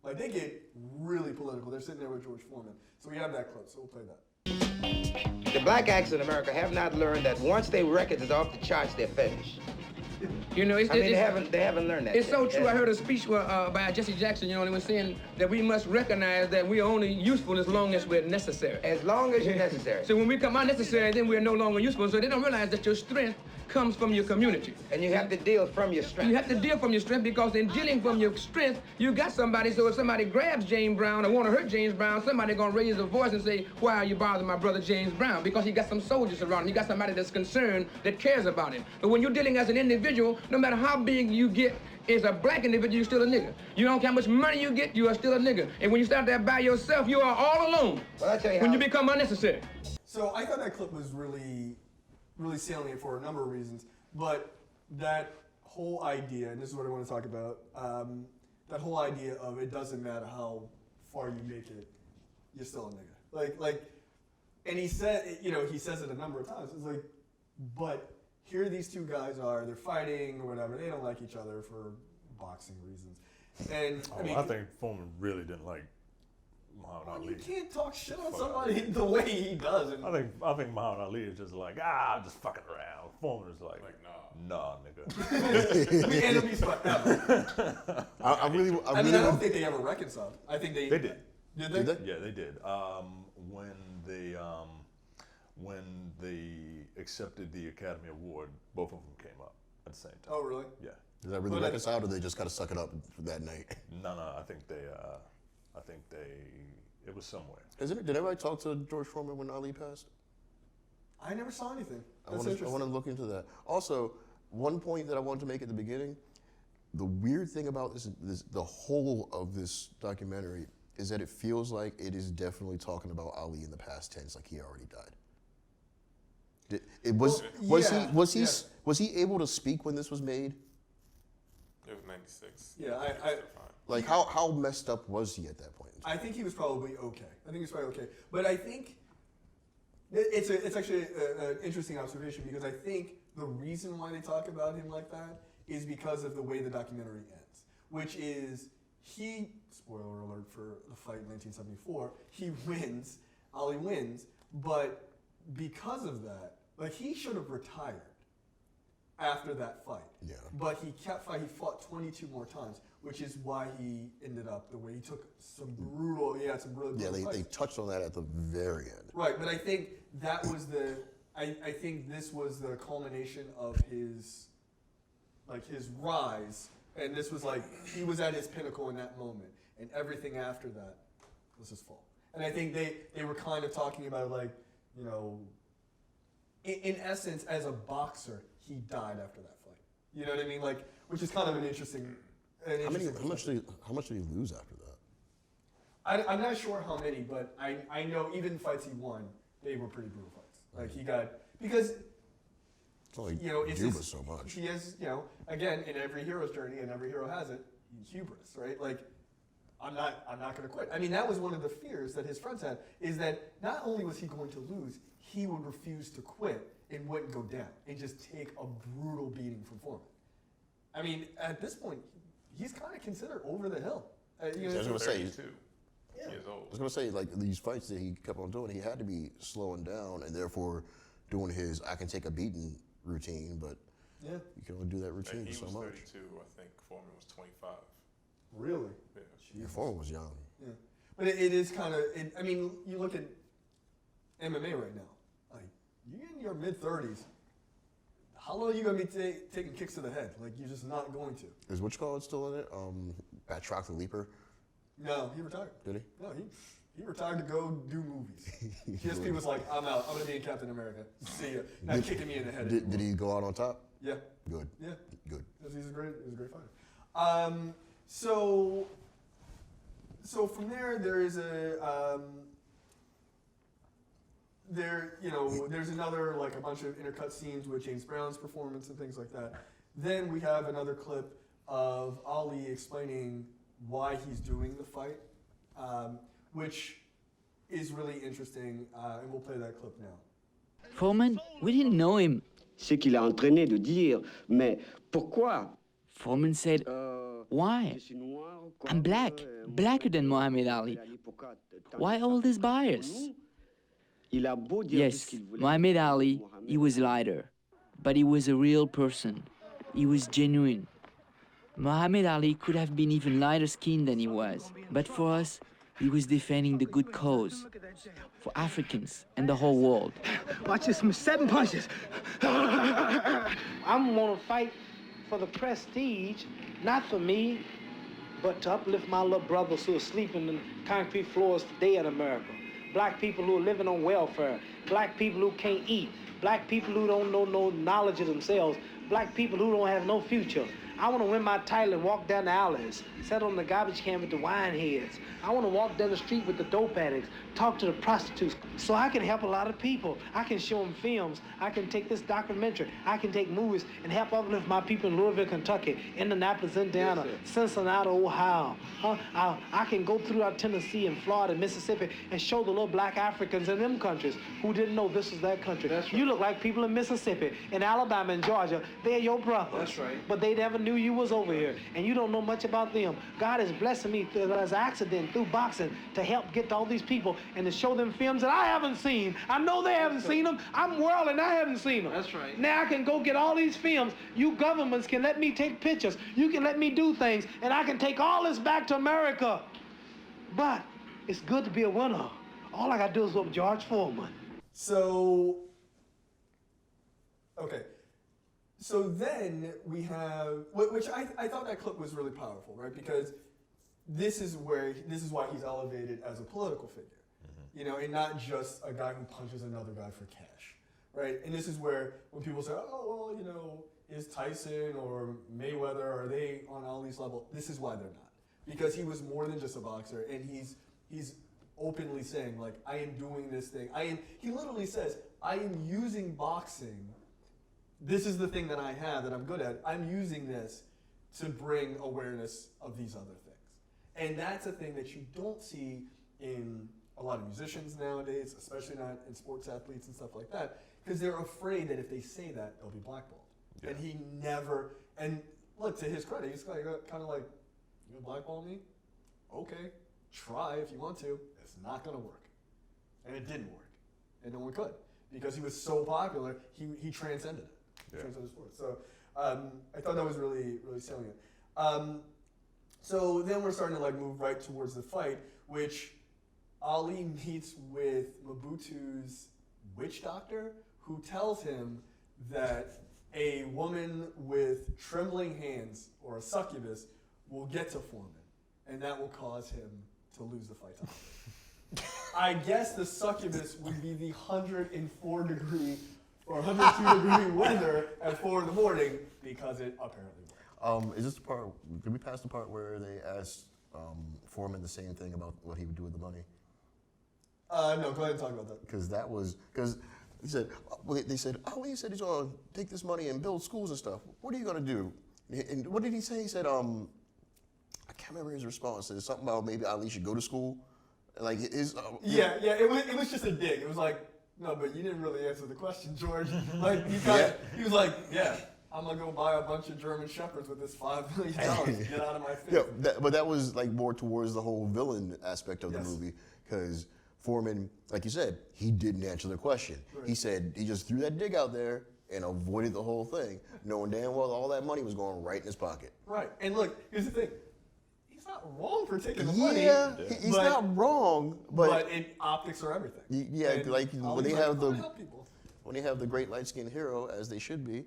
like, they get really political. They're sitting there with George Foreman. So we have that clip, so we'll play that. The black acts in America have not learned that once their record is off the charts, they're finished. You know, they haven't learned that. It's yet. so true. I heard a speech by Jesse Jackson, you know, and he was saying that we must recognize that we're only useful as long as we're necessary. As long as you're necessary. So when we come unnecessary, then we're no longer useful. So they don't realize that your strength comes from your community. And you have to deal from your strength. You have to deal from your strength because in dealing from your strength, you got somebody, so if somebody grabs James Brown or want to hurt James Brown, somebody gonna raise a voice and say, why are you bothering my brother James Brown? Because he got some soldiers around him. He got somebody that's concerned, that cares about him. But when you're dealing as an individual, no matter how big you get, as a black individual, you're still a nigga. You don't care how much money you get, you are still a nigga. And when you start there by yourself, you are all alone. Well, I tell you when how, you become unnecessary. So I thought that clip was really, really salient for a number of reasons. But that whole idea, and this is what I want to talk about, that whole idea of it doesn't matter how far you make it, you're still a nigga. And he said, you know, he says it a number of times. It's like, but here these two guys are, they're fighting or whatever. They don't like each other for boxing reasons. And I think Foreman really didn't like Muhammad Ali. You can't talk shit on somebody the way he does. And I think Muhammad Ali is just like, I'm just fucking around. Foreman is like nah, I nigga. mean, enemies forever. I I don't think they ever reconciled. I think they did. Did they? Yeah, they did. When they accepted the Academy Award, both of them came up at the same time. Oh, really? Yeah. Is that really reconciled, or they just got to suck it up for that night? No, I think it was somewhere. Isn't it? Did everybody talk to George Foreman when Ali passed? I never saw anything. I want to look into that. Also, one point that I wanted to make at the beginning, the weird thing about the whole of this documentary is that it feels like it is definitely talking about Ali in the past tense, like he already died. Was he able to speak when this was made? It was 96. Yeah, Like how messed up was he at that point? I think he was probably okay. But I think it's actually an interesting observation because I think the reason why they talk about him like that is because of the way the documentary ends, which is spoiler alert for the fight in 1974, he wins, Ali wins, but because of that, like he should have retired after that fight. Yeah. But he kept fighting. He fought 22 more times, which is why he ended up the way he took some brutal. He had some really brutal fights. They touched on that at the very end. Right, but I think that was I think this was the culmination of his rise, and this was like he was at his pinnacle in that moment, and everything after that was his fall. And I think they were kind of talking about like, you know, in essence, as a boxer, he died after that fight. You know what I mean? Like, which is kind of an interesting. How much did he lose after that? I'm not sure how many, but I know even fights he won, they were pretty brutal fights. Like he got because It's hubris so much. He is, again, in every hero's journey, and every hero has it, hubris, right? Like, I'm not going to quit. I mean, that was one of the fears that his friends had, is that not only was he going to lose, he would refuse to quit and wouldn't go down and just take a brutal beating from Foreman. I mean, at this point, he's kind of considered over the hill. I was going to say, years old. I was going to say, like, these fights that he kept on doing, he had to be slowing down and therefore doing his I can take a beating routine, but you can only do that routine so much. He was 32, I think Foreman was 25. Really? Yeah. Yeah, Foreman was young. Yeah. But it is kind of, I mean, you look at MMA right now. Like, you're in your mid-30s. How long are you going to be taking kicks to the head? Like, you're just not going to. Is which call still in it? Batroc the Leaper? No, he retired. Did he? No, he retired to go do movies. GSP was like, I'm out. I'm going to be in Captain America. See ya. Not kicking me in the head Did he go out on top? Yeah. Good. Yeah. Good. He's a great fighter. So from there is there's another, like, a bunch of intercut scenes with James Brown's performance and things like that. Then we have another clip of Ali explaining why he's doing the fight, which is really interesting, and we'll play that clip now. Foreman, we didn't know him. C'est qu'il a entraîné de dire, mais pourquoi? Foreman said, why? I'm black, blacker than Muhammad Ali. Why all this bias? Yes, Muhammad Ali, he was lighter, but he was a real person. He was genuine. Muhammad Ali could have been even lighter skinned than he was, but for us, he was defending the good cause, for Africans and the whole world. Watch this, 7 punches. I'm gonna fight for the prestige, not for me, but to uplift my little brothers who are sleeping in concrete floors today in America. Black people who are living on welfare, black people who can't eat, black people who don't know no knowledge of themselves, black people who don't have no future. I want to win my title and walk down the alleys, sit on the garbage can with the wine heads. I want to walk down the street with the dope addicts, talk to the prostitutes, so I can help a lot of people. I can show them films. I can take this documentary. I can take movies and help uplift my people in Louisville, Kentucky, Indianapolis, Indiana, Cincinnati, Ohio. I can go throughout Tennessee and Florida, Mississippi, and show the little black Africans in them countries who didn't know this was their country. That's right. You look like people in Mississippi, in Alabama, and Georgia. They're your brothers. That's right. But they never knew you was over here, and you don't know much about them. God is blessing me as an accident through boxing to help get to all these people and to show them films that I haven't seen. I know they haven't seen them. I'm world and I haven't seen them. That's right. Now I can go get all these films. You governments can let me take pictures. You can let me do things, and I can take all this back to America. But it's good to be a winner. All I gotta do is whoop George Foreman. So then we have, which I thought that clip was really powerful, right? Because this is why he's elevated as a political figure, you know, and not just a guy who punches another guy for cash, right? And this is where when people say, oh, well, you know, is Tyson or Mayweather, are they on Ali's level? This is why they're not. Because he was more than just a boxer, and he's openly saying, like, I am doing this thing. He literally says, I am using boxing. This is the thing that I have that I'm good at. I'm using this to bring awareness of these other things. And that's a thing that you don't see in a lot of musicians nowadays, especially not in sports athletes and stuff like that, because they're afraid that if they say that, they'll be blackballed. Yeah. And he never, and look, to his credit, he's kind of like, you gonna blackball me? Okay, try if you want to. It's not gonna work. And it didn't work. And no one could. Because he was so popular, he transcended it. Yeah. Transcended sports. So I thought that was really, really salient. So then we're starting to, like, move right towards the fight, which Ali meets with Mobutu's witch doctor, who tells him that a woman with trembling hands, or a succubus, will get to Foreman, and that will cause him to lose the fight to Ali. I guess the succubus would be the 104 degree or 102 degree weather at 4 in the morning, because it apparently worked. Is this the part, did we pass the part where they asked Foreman the same thing about what he would do with the money? No, go ahead and talk about that. Because he said, they said, oh, he said he's going to take this money and build schools and stuff. What are you going to do? And what did he say? He said, I can't remember his response. It was something about maybe Ali should go to school. Like his. It was just a dig. It was like, no, but you didn't really answer the question, George. Like he was like, yeah, I'm gonna go buy a bunch of German shepherds with this $5 million. Get out of my face. Yeah, but that was like more towards the whole villain aspect of the movie, because Foreman, like you said, he didn't answer the question. Right. He said he just threw that dig out there and avoided the whole thing, knowing damn well all that money was going right in his pocket. Right, and look, here's the thing. He's not not wrong for taking the money. Yeah, he's but- not wrong, but optics are everything. yeah, And like when Ali's they like, have "I the wanna help people." when they have the great light skinned hero as they should be.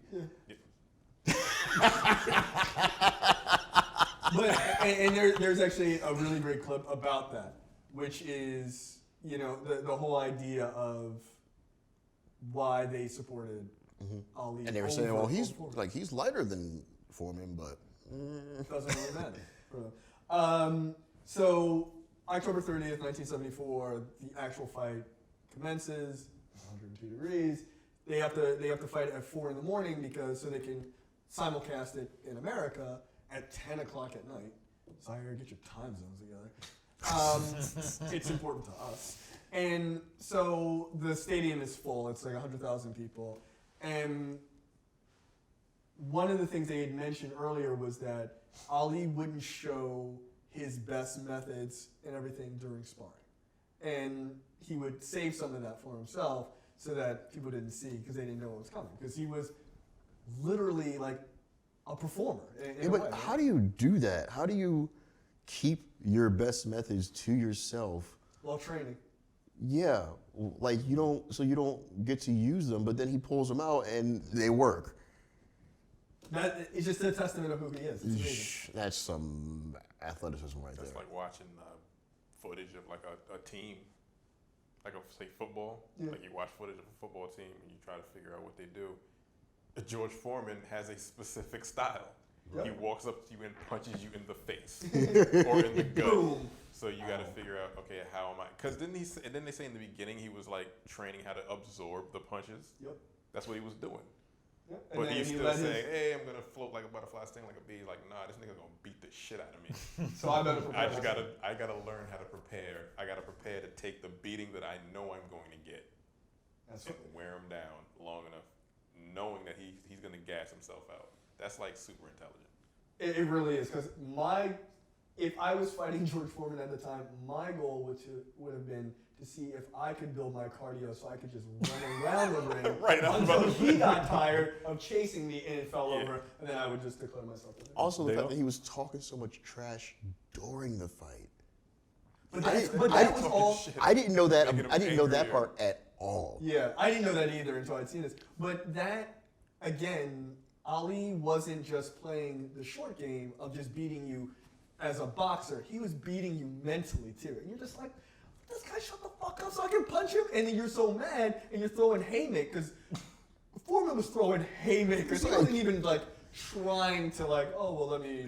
But and there's actually a really great clip about that, which is the whole idea of why they supported Ali. And they were saying, well, he's lighter than Foreman, but doesn't really matter for them. So October 30th, 1974, the actual fight commences. 102 degrees. They have to fight at 4 in the morning because so they can simulcast it in America at 10 o'clock at night. Zaire, get your time zones together. It's important to us. And so the stadium is full. It's like 100,000 people. And one of the things they had mentioned earlier was that Ali wouldn't show his best methods and everything during sparring. And he would save some of that for himself so that people didn't see because they didn't know what was coming. Because he was literally like a performer. In a way, but how do you do that? How do you keep your best methods to yourself? While training. Yeah, like you don't get to use them, but then he pulls them out and they work. That is just a testament of who he is. It's amazing. That's some athleticism right there. That's like watching footage of like a team, like say football. Yeah. Like you watch footage of a football team and you try to figure out what they do. George Foreman has a specific style. Yep. He walks up to you and punches you in the face or in the gut. Boom. So you got to figure out, okay, how am I? Because didn't they say in the beginning he was like training how to absorb the punches? Yep. That's what he was doing. Yep. But he's still saying, hey, I'm gonna float like a butterfly, sting like a bee. Like, nah, this nigga's gonna beat the shit out of me. So I better prepare. I gotta learn how to prepare. I gotta prepare to take the beating that I know I'm going to get and wear him down long enough, knowing that he's gonna gas himself out. That's like super intelligent. It really is, because if I was fighting George Foreman at the time, my goal would have been to see if I could build my cardio so I could just run around the ring until he got tired of chasing me and it fell over, and then I would just declare myself the winner. Also, the fact that he was talking so much trash during the fight. I didn't know that. I didn't know that part at all. Yeah, I didn't know that either until I'd seen this. But that, again, Ali wasn't just playing the short game of just beating you as a boxer. He was beating you mentally too. And you're just like, this guy shut the fuck up so I can punch him? And then you're so mad and you're throwing haymakers. Foreman was throwing haymakers. He wasn't even like trying to like, oh, well, let me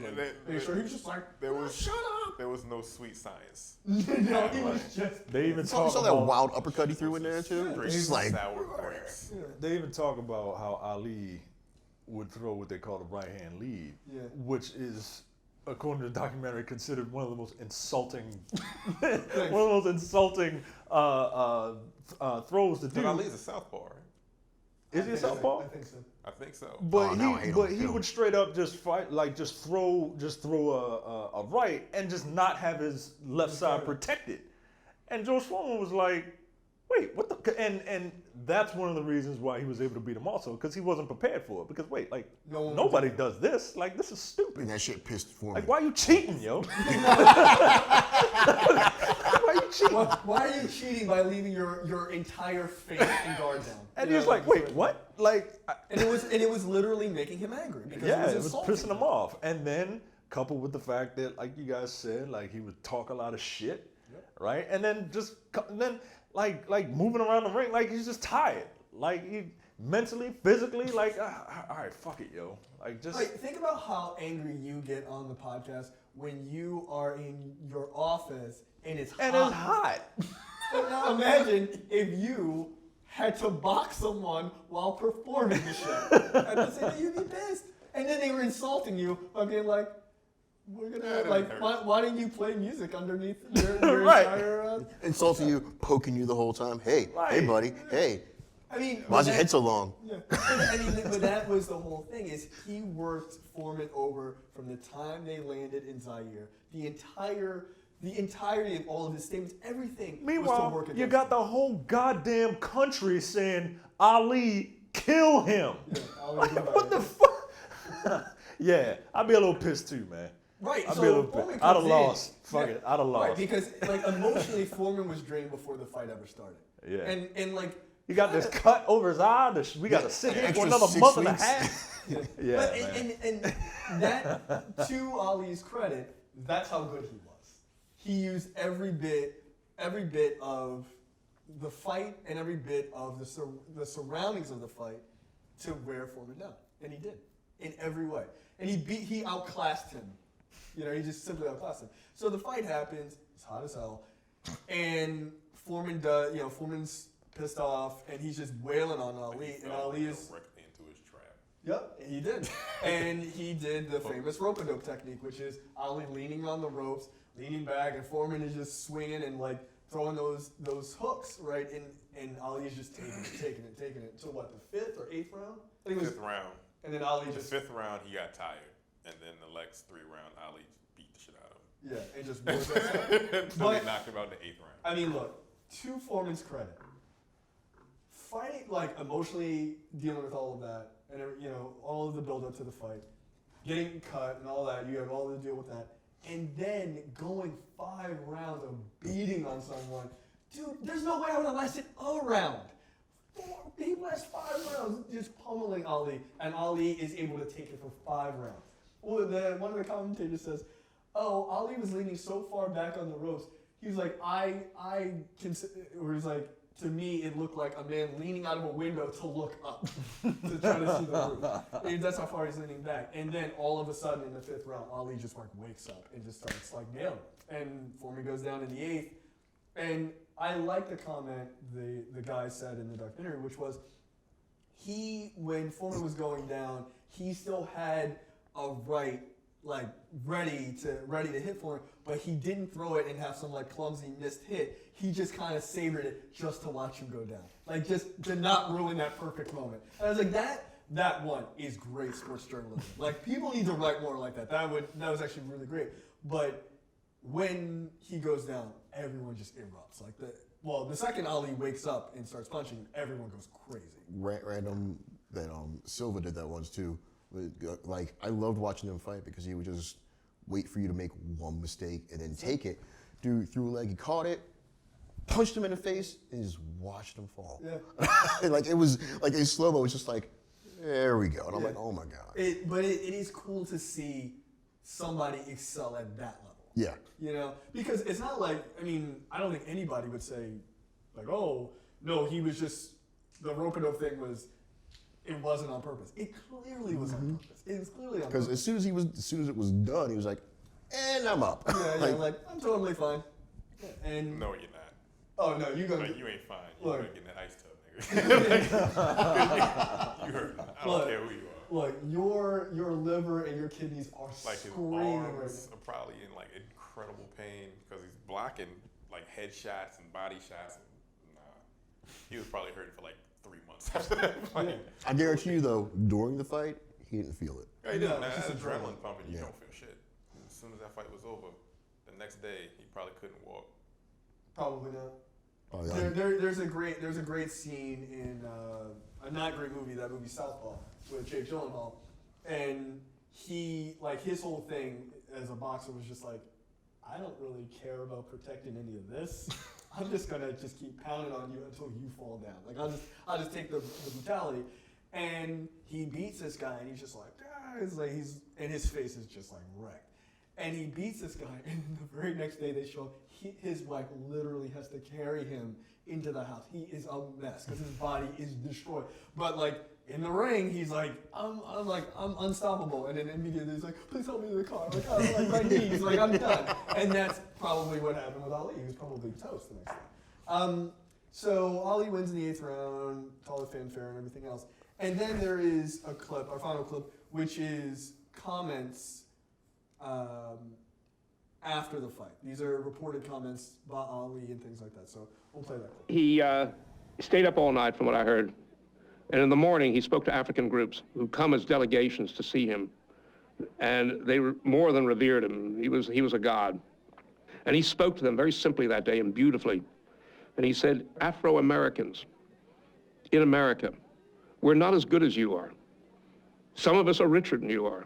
make sure. He was just like, shut up. There was no sweet science. No, he was just. They even talk saw about that wild uppercut he threw in there too. Straight It's just like sour grapes. They even talk about how Ali would throw what they call the right hand lead, which is, according to the documentary, considered one of the most insulting, throws to do. But Ali's a southpaw, right? Is he a southpaw? I think so. I think so. But he would straight up just fight, like just throw a right and just not have his left side protected. And George Foreman was like, wait, what the? And that's one of the reasons why he was able to beat him also, because he wasn't prepared for it. Because wait, like nobody does this. Like this is stupid. And that shit pissed Foreman. Like why are you cheating, yo? Why are you cheating? Why are you cheating by leaving your entire face and guard down? And he was like, wait, what? Like, and it was literally making him angry because it was pissing him off. And then coupled with the fact that, like you guys said, like he would talk a lot of shit, right? And then like moving around the ring, like he's just tired. Like he mentally, physically, like all right, fuck it, yo. Like just think about how angry you get on the podcast when you are in your office and it's hot. And it's hot. So now imagine if you had to box someone while performing the show. At the same time, you'd be pissed. And then they were insulting you by being like, we're gonna why didn't you play music underneath your entire insulting you, poking you the whole time. Hey, hey buddy, hey. I mean, why's your head so long? Yeah. I mean, but that was the whole thing, is he worked Foreman over from the time they landed in Zaire. The entirety of all of his statements, everything was to Meanwhile, work against you got the whole goddamn country saying, Ali, kill him. Yeah, like, what the fuck? Yeah, I'd be a little pissed too, man. Right. I'd So be a little Foreman bit. I'd have comes in. lost. Fuck Yeah. it. I'd have lost. Right, because like emotionally, Foreman was drained before the fight ever started. Yeah. And like He got this cut over his eye. We got to sit here for another 6 month and a weeks. half. Yeah, but, man. and that, to Ali's credit, that's how good he was. He used every bit of the fight and every bit of the surroundings of the fight to wear Foreman down, and he did in every way. And he outclassed him. You know, he just simply outclassed him. So the fight happens. It's hot as hell, and Foreman's pissed off, and he's just wailing on Ali, and Ali is directly into his trap. Yep, he did. And he did the famous rope-a-dope technique, which is Ali leaning on the ropes, leaning back, and Foreman is just swinging and like throwing those hooks, right? And Ali is just taking it to what, the 5th or 8th round? I think it was 5th round. And then Ali The just 5th round, he got tired, and then the next 3 round, Ali beat the shit out of him. yeah, and just was that. Until he knocked him out in the 8th round. I mean, look, to Foreman's credit, fighting, like emotionally dealing with all of that, and all of the build up to the fight, getting cut and all that, you have all to deal with that, and then going 5 rounds of beating on someone. Dude, there's no way I would have lasted a round. He lasts 5 rounds just pummeling Ali, and Ali is able to take it for 5 rounds. Well, one of the commentators says, "Oh, Ali was leaning so far back on the ropes. He was like, to me, it looked like a man leaning out of a window to look up to try to see the roof. And that's how far he's leaning back. And then all of a sudden, in the 5th round, Ali just like wakes up and just starts like nailing it. And Foreman goes down in the 8th. And I like the comment the guy said in the documentary, which was when Foreman was going down, he still had a right, like ready to hit Foreman, but he didn't throw it and have some like clumsy missed hit. He just kind of savored it just to watch him go down, like just to not ruin that perfect moment. And I was like, that one is great sports journalism. Like people need to write more like that. That was actually really great. But when he goes down, everyone just erupts. Like the second Ali wakes up and starts punching, everyone goes crazy. Random that Silva did that once too. Like I loved watching them fight because he would just wait for you to make one mistake and then take it. Dude threw a leg, he caught it, punched him in the face, and just watched him fall. Yeah. Like it was like in slow-mo, it was just like, there we go. And I'm like, oh my God. But it is cool to see somebody excel at that level. Yeah. Because it's not like, I don't think anybody would say, like, oh, no, he was just, the rope-a-dope thing it wasn't on purpose. It clearly was on purpose. It was clearly on purpose. Because as soon as it was done, he was like, and I'm up. Yeah, like, I'm totally fine. And No, you're not. oh no, you You ain't fine. You're Look. gonna get in that ice tub, nigga. You hurt. I don't care who you are. Look, your liver and your kidneys are Like his screaming right arms now. are probably in like incredible pain because he's blocking like headshots and body shots. And, he was probably hurting for like 3 months after that fight. I guarantee you though, during the fight, he didn't feel it. Yeah, he didn't. No, it's That just adrenaline pumping, you Yeah. don't feel shit. As soon as that fight was over, the next day he probably couldn't walk. Probably not. Oh, yeah. There's a great scene in a not great movie, that movie Southpaw with Jake Gyllenhaal, and his whole thing as a boxer was just like, I don't really care about protecting any of this. I'm just gonna just keep pounding on you until you fall down. Like I'll just take the brutality, and he beats this guy, and he's just like, and his face is just like wrecked. And he beats this guy, and then the very next day they show his wife literally has to carry him into the house. He is a mess because his body is destroyed. But like in the ring, he's like, I'm unstoppable. And then immediately he's like, please help me to the car. Like, oh, like my knees, like I'm done. And that's probably what happened with Ali. He was probably toast the next day. So Ali wins in the 8th round, all the fanfare and everything else. And then there is a clip, our final clip, which is comments after the fight. These are reported comments by Ali and things like that. So we'll play that clip. He stayed up all night, from what I heard. And in the morning, he spoke to African groups who come as delegations to see him. And they more than revered him. He was a god. And he spoke to them very simply that day and beautifully. And he said, Afro-Americans in America, we're not as good as you are. Some of us are richer than you are.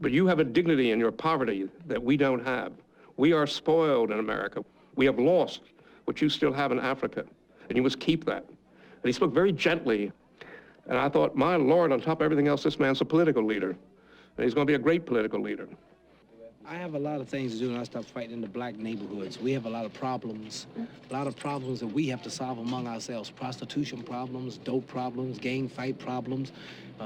But you have a dignity in your poverty that we don't have. We are spoiled in America. We have lost what you still have in Africa, and you must keep that. And he spoke very gently, and I thought, my Lord, on top of everything else, this man's a political leader, and he's going to be a great political leader. I have a lot of things to do when I start fighting in the black neighborhoods. We have a lot of problems that we have to solve among ourselves. Prostitution problems, dope problems, gang fight problems,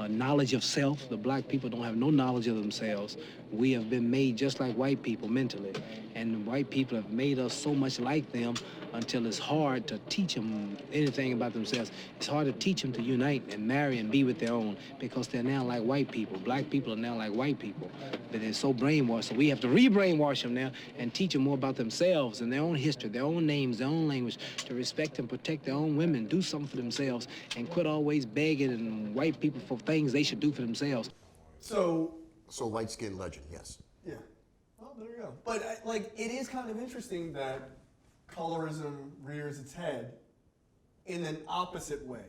knowledge of self. The black people don't have no knowledge of themselves. We have been made just like white people mentally. And white people have made us so much like them until it's hard to teach them anything about themselves. It's hard to teach them to unite and marry and be with their own because they're now like white people. Black people are now like white people. But they're so brainwashed. So we have to re-brainwash them now and teach them more about themselves and their own history, their own names, their own language, to respect and protect their own women, do something for themselves, and quit always begging and white people for things they should do for themselves. So light-skinned legend, yes. yeah. Well, there you go. But it is kind of interesting that colorism rears its head in an opposite way,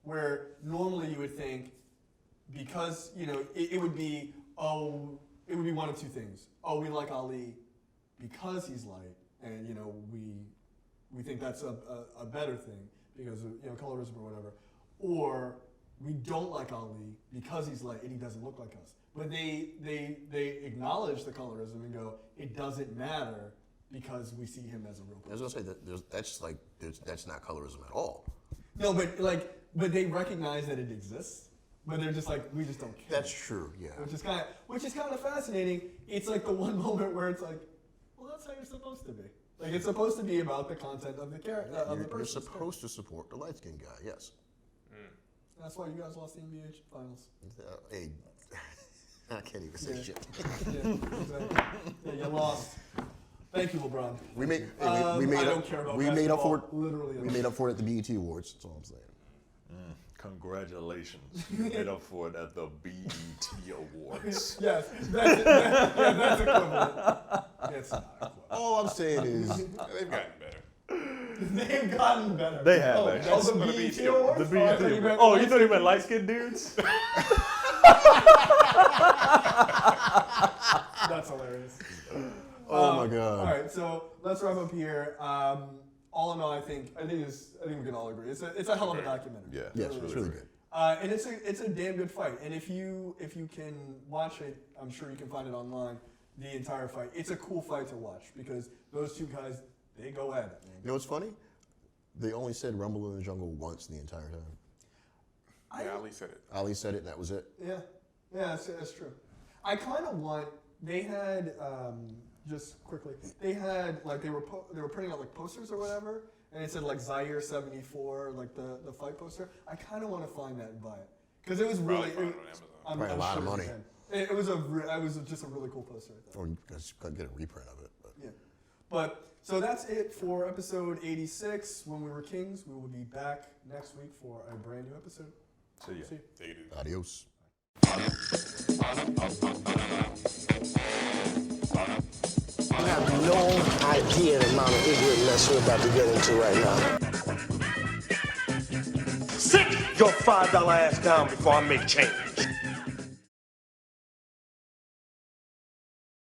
where normally you would think, because it would be one of two things. Oh, we like Ali because he's light, and we think that's a better thing because of colorism or whatever, or we don't like Ali because he's light and he doesn't look like us. But they acknowledge the colorism and go, it doesn't matter because we see him as a real person. I was gonna say that's not colorism at all. No, but they recognize that it exists, but they're just like, we just don't care. That's true, yeah. Which is kind of fascinating. It's like the one moment where it's like, well, that's how you're supposed to be. Like, it's supposed to be about the content of the character, of the person. You're supposed to support the light-skinned guy, yes. That's why you guys lost the NBA finals. Hey, I can't even say shit. Yeah, exactly. Yeah, you lost. Thank you, LeBron. We made up for it. Literally, we made up for it at the BET Awards. That's all I'm saying. Congratulations, you made up for it at the BET Awards. Yes, that's equivalent. It's not equivalent. All I'm saying is They've gotten better. They've gotten better. They have. The BET Awards? The BET Awards. Oh, you thought you meant light-skinned dudes? That's hilarious. Oh my God. All right, so let's wrap up here. All in all, I think we can all agree it's a hell of a documentary. Yeah, yes, it's really good. And it's a damn good fight. And if you can watch it, I'm sure you can find it online. The entire fight. It's a cool fight to watch because those two guys, they go at it. You know what's funny? They only said "Rumble in the Jungle" once the entire time. Yeah, Ali said it. Ali said it, and that was it. Yeah, that's true. I kind of want. They had just quickly. They had they were printing out posters or whatever, and it said Zaire '74, the fight poster. I kind of want to find that and buy it because it was really. Probably a lot of money. It was just a really cool poster. Or you guys could get a reprint of it. But. Yeah, but so that's it for episode 86. When we were kings, we will be back next week for a brand new episode. See ya. Take it easy. Adios. You have no idea the amount of ignorance we're about to get into right now. Sit your $5 ass down before I make change.